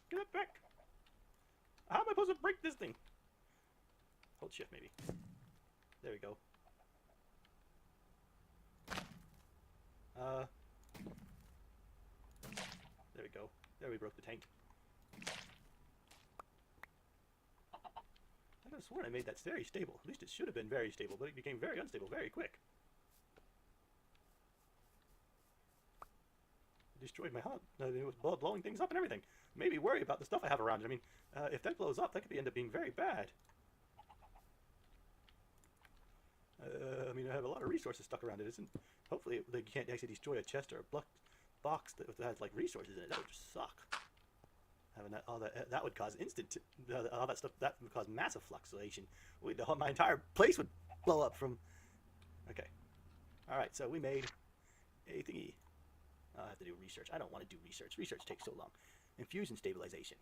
Get it back! How am I supposed to break this thing? Hold shift maybe. There we go. There we go. There we broke the tank. I could have sworn I made that very stable. At least it should have been very stable, but it became very unstable very quick. It destroyed my hub. It was blowing things up and everything. Maybe worry about the stuff I have around it. I mean, if that blows up, that could end up being very bad. I mean, I have a lot of resources stuck around it. Hopefully, you can't actually destroy a chest or a box that has like resources in it. That would just suck. Having that would cause instant. All that stuff that would cause massive fluctuation. My entire place would blow up from. Okay. All right. So we made a thingy. I'll have to do research. I don't want to do research. Research takes so long. Infusion stabilization.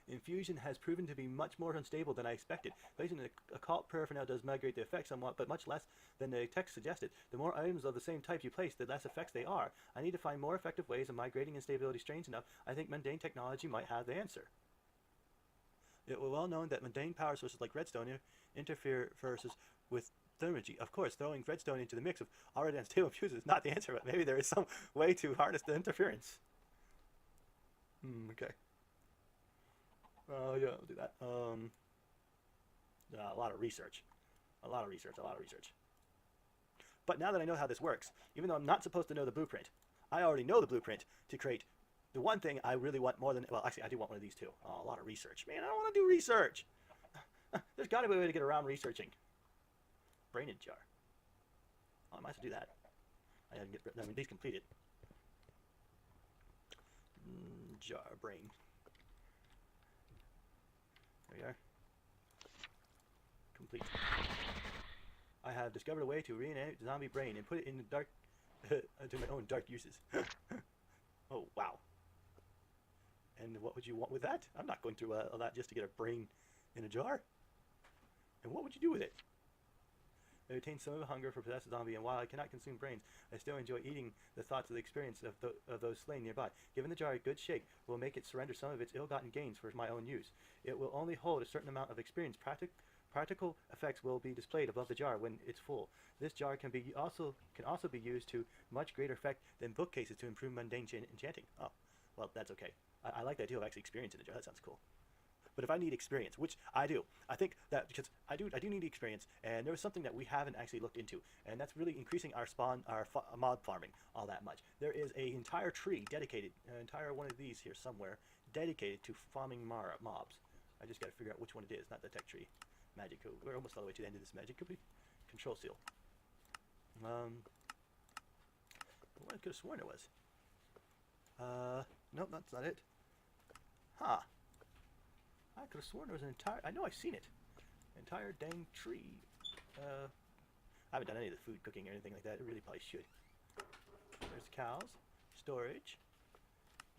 Infusion has proven to be much more unstable than I expected. Placing the occult paraphernalia does migrate the effect somewhat, but much less than the text suggested. The more items of the same type you place, the less effects they are. I need to find more effective ways of migrating instability strange enough. I think mundane technology might have the answer. It was well known that mundane power sources like redstone interfere with thermology. Of course, throwing redstone into the mix of already unstable fuses is not the answer, but maybe there is some way to harness the interference. Okay. Yeah, I'll do that. A lot of research. A lot of research. But now that I know how this works, even though I'm not supposed to know the blueprint, I already know the blueprint to create the one thing I really want more than... Well, actually, I do want one of these too. Oh, a lot of research. Man, I don't want to do research. There's got to be a way to get around researching. Brain in jar. Oh, I might have to do that. I mean, these completed. Jar, brain. There we are. Complete. I have discovered a way to reanimate the zombie brain and put it in the dark to my own dark uses. Oh, wow. And what would you want with that? I'm not going through all that just to get a brain in a jar. And what would you do with it? It retains some of the hunger for possessed zombie, and while I cannot consume brains, I still enjoy eating the thoughts of the experience of those slain nearby. Given the jar a good shake, will make it surrender some of its ill-gotten gains for my own use. It will only hold a certain amount of experience. Practical effects will be displayed above the jar when it's full. This jar can also be used to much greater effect than bookcases to improve mundane enchanting. Oh, well, that's okay. I like the idea of actually experience in a jar. That sounds cool. But if I need experience, which I do, I think that because I do need experience, and there was something that we haven't actually looked into, and that's really increasing our mob farming all that much. There is an entire tree dedicated, an entire one of these here somewhere, dedicated to farming mobs. I just got to figure out which one it is, not the tech tree. Magic code. We're almost all the way to the end of this magic code. Control seal. I could have sworn it was. Nope, that's not it. Huh. I could have sworn there was an entire... I know I've seen it. Entire dang tree. I haven't done any of the food cooking or anything like that. It really probably should. There's cows. Storage.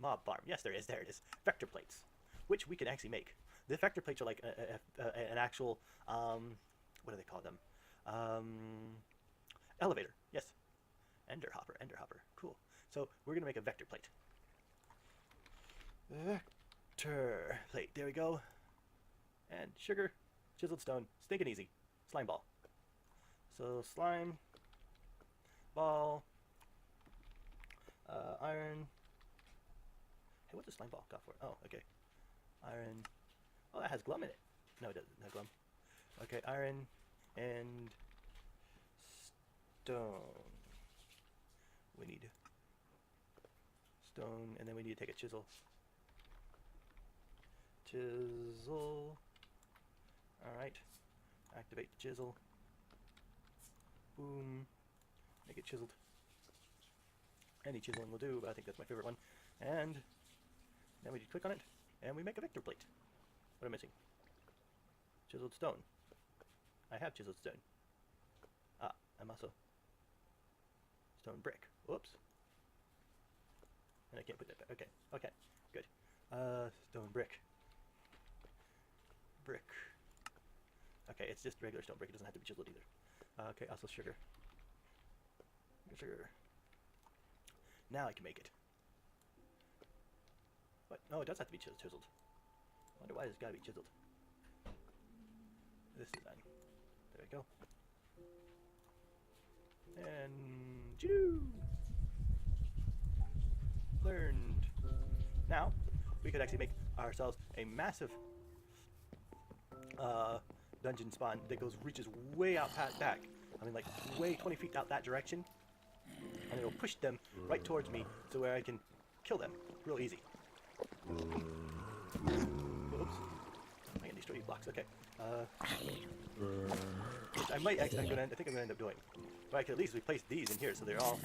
Mob farm. Yes, there is. There it is. Vector plates. Which we can actually make. The vector plates are like an actual... what do they call them? Elevator. Yes. Ender hopper. Ender hopper. Cool. So we're going to make a vector plate. Vector plate. There we go. And sugar, chiseled stone, stinking easy. Slime ball. So slime, ball, iron. Hey, what's the slime ball got for? Oh, okay. Iron. Oh, that has glum in it. No, it doesn't. No glum. Okay, iron and stone. We need stone, and then we need to take a chisel. Chisel. Alright. Activate the chisel. Boom. Make it chiseled. Any chiseling will do, but I think that's my favorite one. And then we just click on it, and we make a vector plate. What am I missing? Chiseled stone. I have chiseled stone. Ah, I'm also stone brick. Whoops. And I can't put that back. Okay, okay, good. Stone brick. Brick. Okay, it's just regular stone brick. It doesn't have to be chiseled either. Okay, also sugar. Sugar. Now I can make it. What? No, it does have to be chiseled. I wonder why it's got to be chiseled. This design. There we go. And choo! Learned. Now we could actually make ourselves a massive dungeon spawn that reaches way out back. I mean, like way 20 feet out that direction, and it'll push them right towards me, so where I can kill them real easy. Oops! I can destroy these blocks. Okay. Which I might actually. I think I'm gonna end up doing. But I can at least replace these in here, so they're all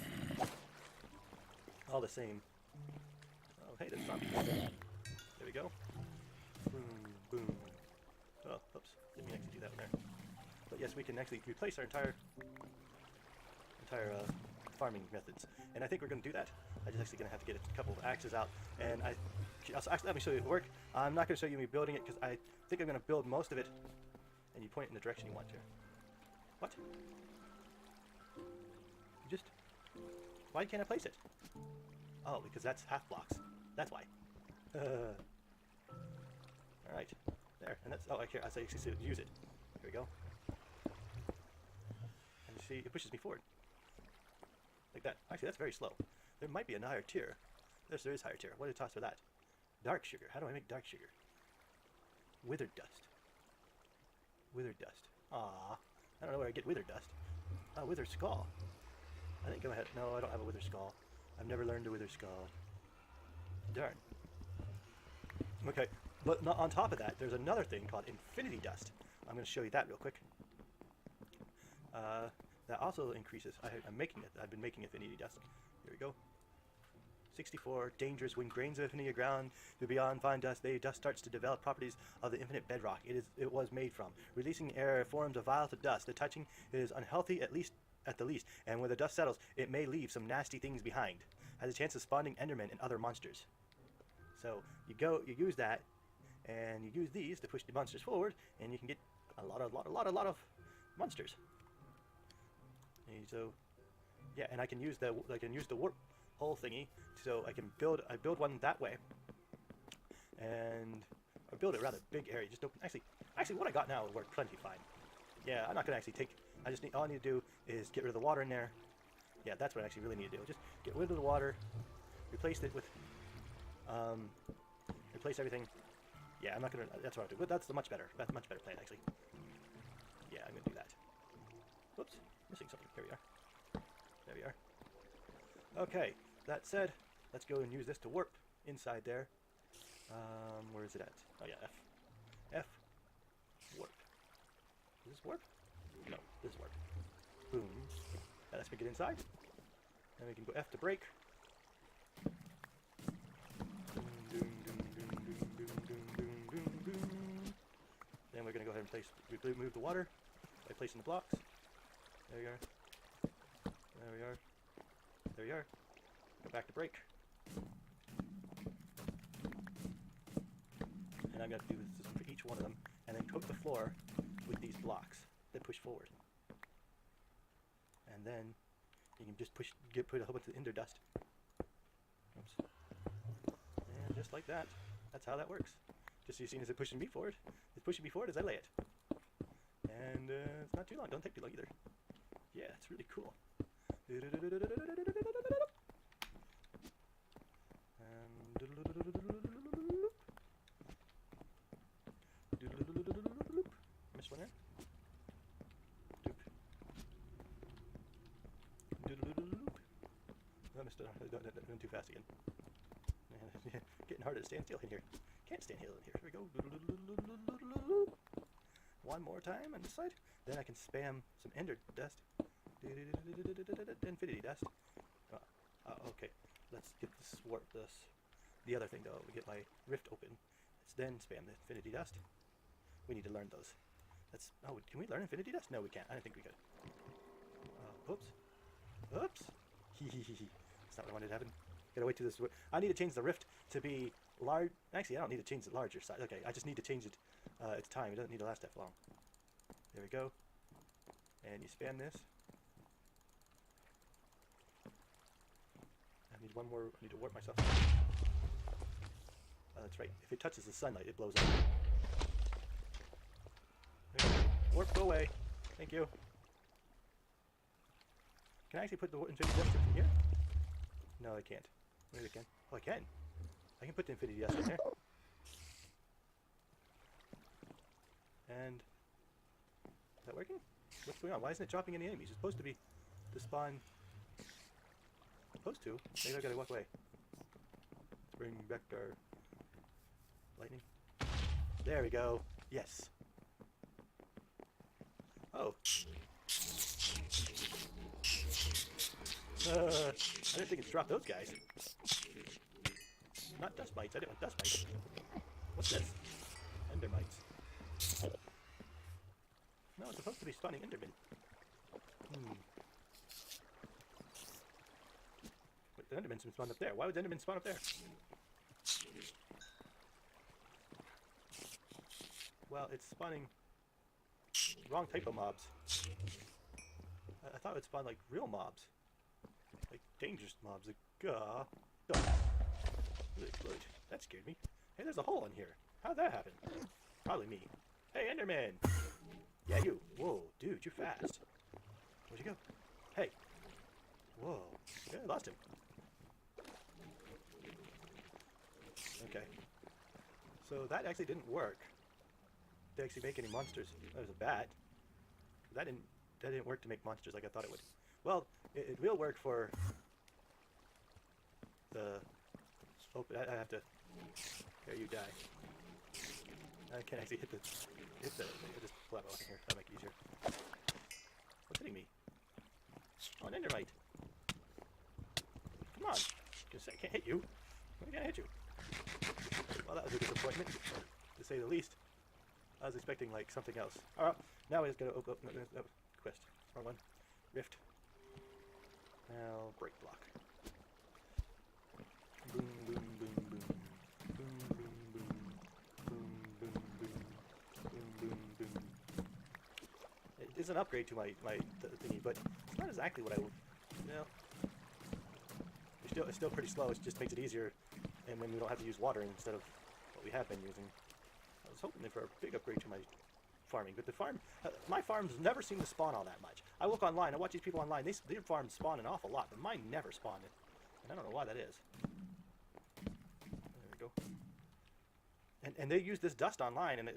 the same. Oh, hey, there's zombies. There we go. Boom, boom. Oh, oops. Didn't mean to actually do that one there. But yes, we can actually replace our entire farming methods. And I think we're going to do that. I'm just actually going to have to get a couple of axes out. And actually, let me show you it work. I'm not going to show you me building it, because I think I'm going to build most of it. And you point in the direction you want to. What? Why can't I place it? Oh, because that's half blocks. That's why. Alright. There. And that's... Oh, I can't. I say use it. Here we go. And you see, it pushes me forward. Like that. Actually, that's very slow. There might be a higher tier. Yes, there is higher tier. What did I toss for that? Dark sugar. How do I make dark sugar? Withered dust. Withered dust. Ah, I don't know where I get withered dust. Oh, withered skull. I think I'm ahead. No, I don't have a withered skull. I've never learned a withered skull. Darn. Okay, but on top of that, there's another thing called infinity dust. I'm going to show you that real quick. That also increases. I'm making it. I've been making infinity dust. Here we go. 64. Dangerous when grains of infinity are ground to beyond fine dust. The dust starts to develop properties of the infinite bedrock it was made from. Releasing air forms of violet dust. The touching is unhealthy at the least, and when the dust settles, it may leave some nasty things behind. Has a chance of spawning endermen and other monsters. So you use that, and you use these to push the monsters forward, and you can get a lot of monsters. And so, yeah, and I can use the warp hole thingy, so I build one that way, and I build a rather big area. Just open. Actually, what I got now will work plenty fine. Yeah, I'm not gonna actually take. All I need to do is get rid of the water in there. Yeah, that's what I actually really need to do. Just get rid of the water, replace it with, replace everything Yeah, I'm not gonna. That's what I'll do. But that's a much better. That's a much better plan, actually. Yeah, I'm gonna do that. Whoops, missing something. Here we are. There we are. Okay. That said, let's go and use this to warp inside there. Where is it at? Oh yeah, F. F. Warp. Is this warp? No, this is warp. Boom. That lets me get inside. Then we can go F to break. Then we're going to go ahead and move the water by placing the blocks. There we are. There we are. There we are. Go back to break. And I'm going to do this for each one of them, and then coat the floor with these blocks that push forward. And then you can just put a whole bunch of ender dust. Oops. And just like that. That's how that works. Just so you've seen as it pushing me forward. It's pushing me forward as I lay it. And it's not too long. Don't take too long either. Yeah, it's really cool. Missed one there. I missed it. Went too fast again. Getting harder to stand still in here. Can't stand still in here. Here we go. One more time on this side. Then I can spam some ender dust. Infinity dust. Okay. Let's get the other thing though. We get my rift open. Let's then spam the infinity dust. We need to learn those. Can we learn infinity dust? No, we can't. I don't think we could. Oops. Oops. That's not what I wanted to happen. Gotta wait till this. I need to change the rift to be large. Actually, I don't need to change the larger size. Okay, I just need to change it. Its time. It doesn't need to last that long. There we go. And you spam this. I need one more. I need to warp myself. That's right. If it touches the sunlight, it blows up. There we go. Warp, go away. Thank you. Can I actually put the infinity dust in here? No, I can't. Maybe I can. Oh, I can. I can put the infinity dust in there. And is that working? What's going on? Why isn't it dropping any enemies? It's supposed to be to spawn. Supposed to. Maybe I gotta walk away. Let's bring back our lightning. There we go. Yes. Oh. I didn't think it's dropped those guys. Not dust mites. I didn't want dust mites. What's this? Ender mites. No, it's supposed to be spawning endermen. Wait, the enderman's been spawned up there. Why would the enderman spawn up there? Well, it's spawning wrong type of mobs. I thought it would spawn like real mobs. Like dangerous mobs. Like, Really explode. That scared me. Hey, there's a hole in here. How'd that happen? Probably me. Hey, Enderman! Yeah, you. Whoa, dude, you're fast. Where'd you go? Hey. Whoa. Yeah, I lost him. Okay. So that actually didn't work. To actually make any monsters. That was a bat. That didn't work to make monsters like I thought it would. Well, it will work for the. Oh, I have to. Here, you die. I can't actually hit the. I'll just pull that out here. That'll make it easier. What's hitting me? Oh, an endermite. Come on. I can't hit you. I can't hit you. Well, that was a disappointment, to say the least. I was expecting like something else. Alright, now we just gotta open up quest. Wrong one. Rift. Now break block. Boom, boom, boom, boom. Boom, boom, boom. Boom, boom, boom. Boom, boom, boom. It is an upgrade to my thingy, but it's not exactly what I would. You know, it's still pretty slow. It just makes it easier, and then we don't have to use water instead of what we have been using. I was hoping for a big upgrade to my farming, but my farms never seem to spawn all that much. I look online, I watch these people online, their farms spawn an awful lot, but mine never spawn it. And I don't know why that is. There we go. And they used this dust online, and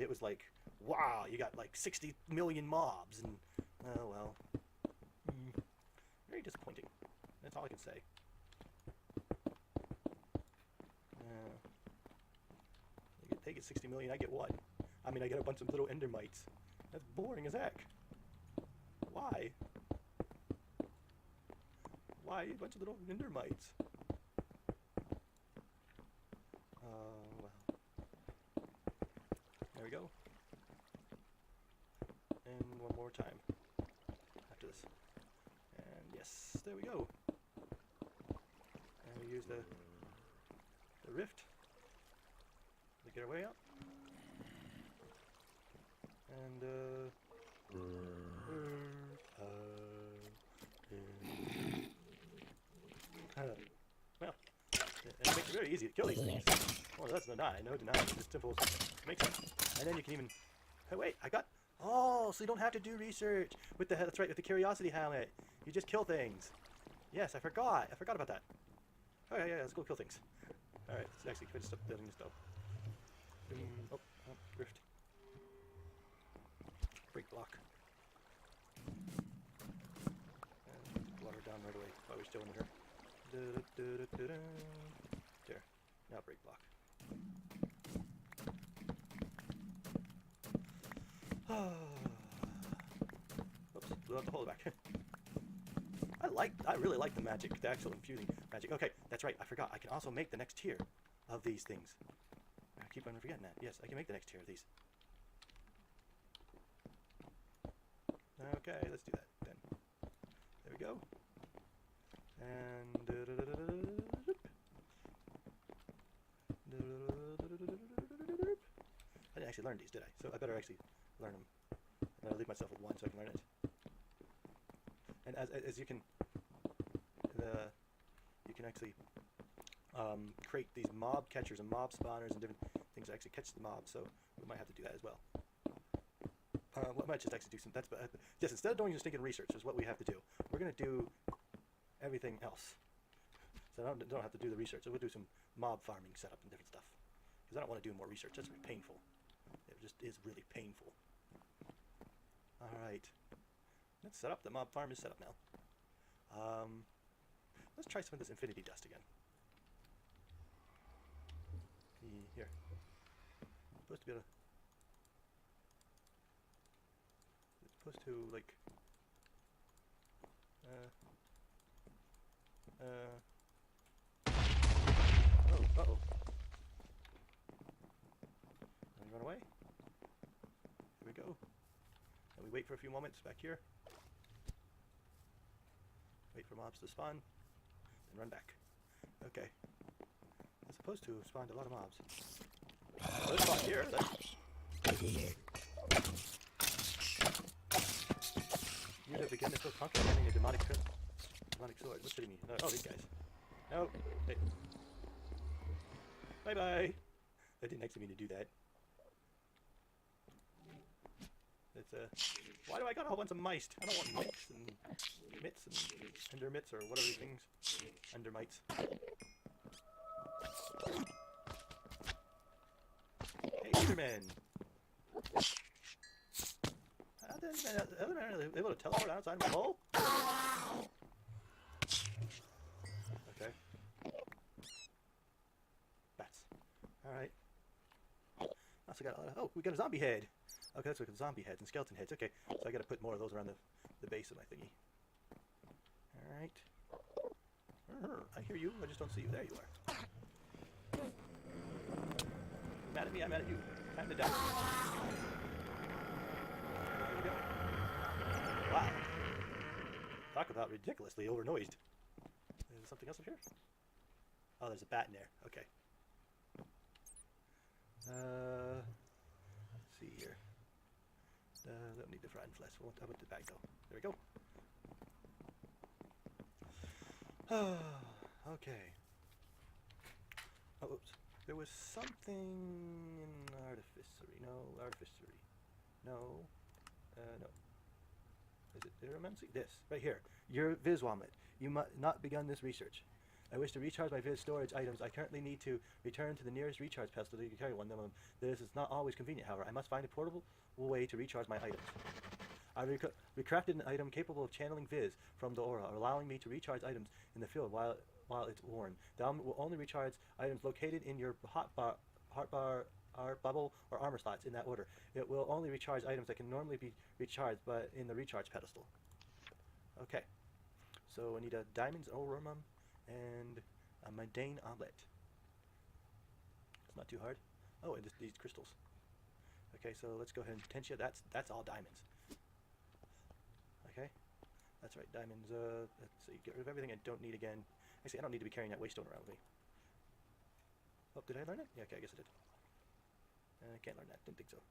it was like, wow, you got like 60 million mobs, and oh well, very disappointing. That's all I can say. They get 60 million, I get one. I mean, I get a bunch of little endermites. That's boring as heck. Why? Why a bunch of little endermites? Well. There we go. And one more time after this. And yes, there we go. And we use the rift to get our way out. And well, it makes it very easy to kill these things. Well, that's no denying, it's just simple as makes it. And then you can even, hey, wait, I got, oh, so you don't have to do research with the, that's right, with the curiosity helmet. You just kill things. Yes, I forgot about that. Oh yeah, let's go kill things. Alright, let's actually finish up building this though. Oh, rift. Break block. And water down right away while we're still in here. There. Now break block. Oops, blew out the hole back. I really like the magic, the actual infusing magic. Okay, that's right, I forgot. I can also make the next tier of these things. I keep on forgetting that. Yes, I can make the next tier of these. Okay, let's do that then. There we go. And I didn't actually learn these, did I? So I better actually learn them. I better leave myself with one so I can learn it. And as you can actually create these mob catchers and mob spawners and different things that actually catch the mobs. So we might have to do that as well. We might just actually do some. Yes. Instead of doing just thinking research, is what we have to do. We're gonna do everything else. So I don't have to do the research. So we'll do some mob farming setup and different stuff. Because I don't want to do more research. That's really painful. It just is really painful. All right. Let's set up. The mob farm is set up now. Let's try some of this infinity dust again. Here. I'm supposed to be able to. It's supposed to like. Oh, uh-oh. Let me run away. Here we go. And we wait for a few moments back here. Wait for mobs to spawn. Then run back. Okay. It's supposed to have spawned a lot of mobs. Oh, there's spawn here. You have begun to feel confident having a demonic sword. What's hitting me? Oh, these guys. No. Hey. Bye-bye. I didn't actually mean to do that. It's why do I got a whole bunch of mice? I don't want mice and mitts and ender mitts or whatever these things. Ender mites. Hey, Enderman! The other man is able to teleport outside of my hole? Okay. Bats. Alright. Also got a lot of. Oh, we got a zombie head! Okay, let's look at zombie heads and skeleton heads. Okay, so I gotta put more of those around the base of my thingy. Alright. I hear you, I just don't see you. There you are. You're mad at me, I'm mad at you. Time to die. There we go. Wow. Talk about ridiculously overnoised. Is there something else up here? Oh, there's a bat in there. Okay. Let's see here. Don't need the rotten flesh. How about the bag though? There we go. Okay. Oh, oops. There was something in artificery. No, artificery. No. No. Is it Iramancy? This, right here. Your Viswamlet. You must not begun this research. I wish to recharge my Viz storage items. I currently need to return to the nearest recharge pedestal to carry one of them. This is not always convenient, however. I must find a portable way to recharge my items. I recrafted an item capable of channeling Viz from the aura, allowing me to recharge items in the field while it's worn. The element will only recharge items located in your hotbar, bubble, or armor slots in that order. It will only recharge items that can normally be recharged but in the recharge pedestal. Okay, so I need a diamonds oromum and a mundane omelet. It's not too hard. Oh, and these crystals. Okay, so let's go ahead and potentiate. That's all diamonds. Okay, that's right, diamonds. Let's see, get rid of everything I don't need again. Actually, I don't need to be carrying that waystone around with me. Oh, did I learn it? Yeah, okay, I guess I did. I can't learn that. Didn't think so.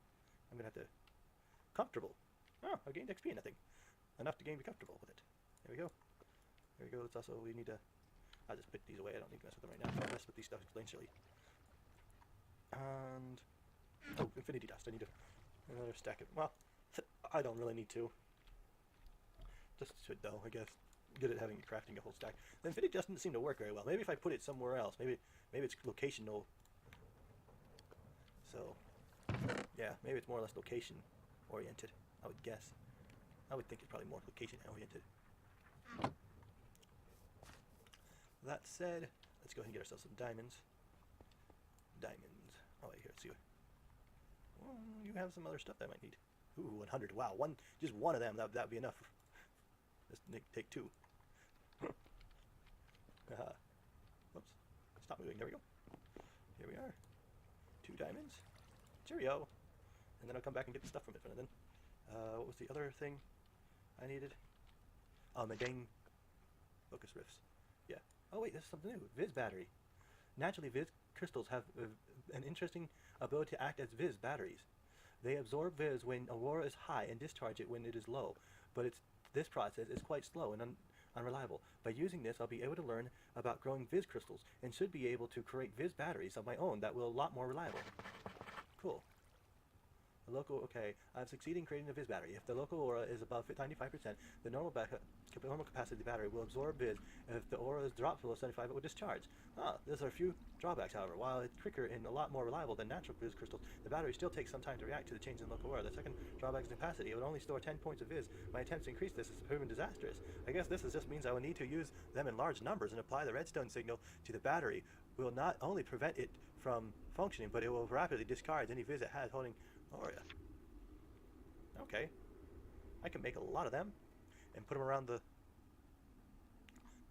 I'm gonna have to. Comfortable. Oh, I gained XP and nothing. Enough to be comfortable with it. There we go. There we go. It's also, we need to. I'll just put these away. I don't need to mess with them right now. I'll mess with these stuff eventually. And oh, infinity dust. I need to another stack of. Well, I don't really need to. Just should though, I guess. Good at having crafting a whole stack. The infinity dust doesn't seem to work very well. Maybe if I put it somewhere else. Maybe it's locational. So yeah, maybe it's more or less location oriented. I would guess. I would think it's probably more location oriented. That said, let's go ahead and get ourselves some diamonds. Diamonds. Oh wait, here, let's see. Well, you have some other stuff that I might need. Ooh, 100. Wow, just one of them. That'd be enough. Let's take two. Whoops. Stop moving. There we go. Here we are. 2 diamonds. Cheerio. And then I'll come back and get the stuff from it. And then, what was the other thing I needed? Oh, my dang focus rifts. Yeah. Oh wait, this is something new. Viz battery. Naturally, Viz crystals have an interesting ability to act as Viz batteries. They absorb Viz when aurora is high and discharge it when it is low. But this process is quite slow and unreliable. By using this, I'll be able to learn about growing Viz crystals and should be able to create Viz batteries of my own that will a lot more reliable. Cool. The local, okay, I've succeeded in creating a Viz battery. If the local aura is above 95%, the normal capacity of the battery will absorb Viz. If the aura is dropped below 75, it will discharge. There's a few drawbacks, however. While it's quicker and a lot more reliable than natural Viz crystals, the battery still takes some time to react to the change in local aura. The second drawback is capacity. It would only store 10 points of Viz. My attempts to increase this has proven disastrous. I guess this just means I will need to use them in large numbers and apply the redstone signal to the battery. Will not only prevent it from functioning, but it will rapidly discard any Viz it has holding aura. Okay. I can make a lot of them and put them around the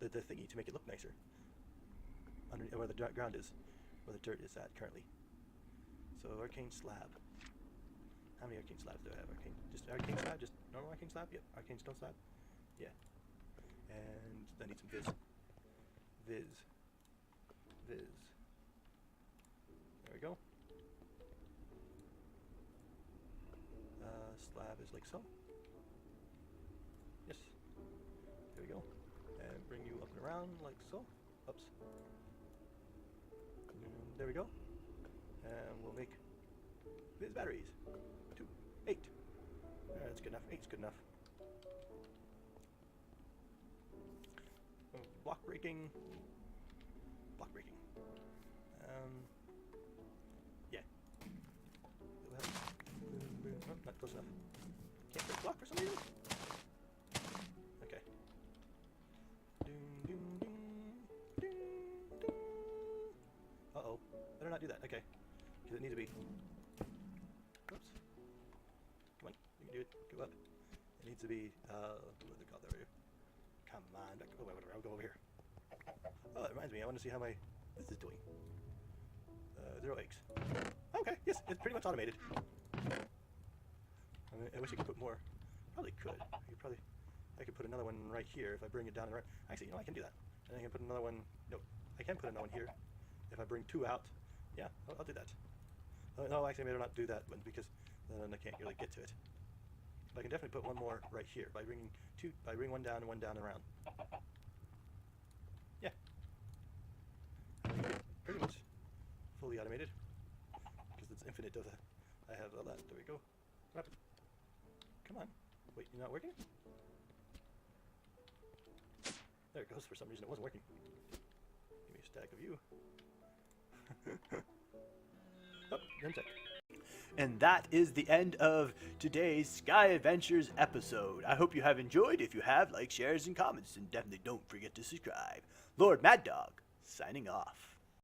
thingy to make it look nicer. Where the ground is, where the dirt is at currently. So arcane slab. How many arcane slabs do I have? Just arcane slab? Just normal arcane slab? Yep. Arcane stone slab? Yeah. And I need some Viz. Viz. There we go. Slab is like so. Yes. There we go. And bring you up and around like so. Oops. And there we go. And we'll make Viz batteries. 2, 8. That's good enough. 8's good enough. Block breaking. Yeah. Oh, not close enough. Can't break block for some reason. Okay. Uh-oh. Better not do that. Okay. Because it needs to be... Oops. Come on. You can do it. Go up. It needs to be... what is it called? There we go. Come on. Back. Oh, whatever. I'll go over here. Oh, that reminds me. I want to see how my... This is doing. 0 eggs. Okay. Yes. It's pretty much automated. I wish I could put more. Probably could. I could put another one right here if I bring it down. Actually, I can do that. And I can put another one. No, I can put another one here if I bring 2 out. Yeah, I'll do that. No, actually, I better not do that one because then I can't really get to it. But I can definitely put one more right here by bringing 2. By bringing one down and around. Yeah. Pretty much fully automated because it's infinite. I have all that. There we go. What happened? Come on. Wait, you're not working? There it goes. For some reason it wasn't working. stack of you. Oh, insect. And that is the end of today's Sky Adventures episode. I hope you have enjoyed. If you have, like, shares, and comments, and definitely don't forget to subscribe. Lord Mad Dog, signing off.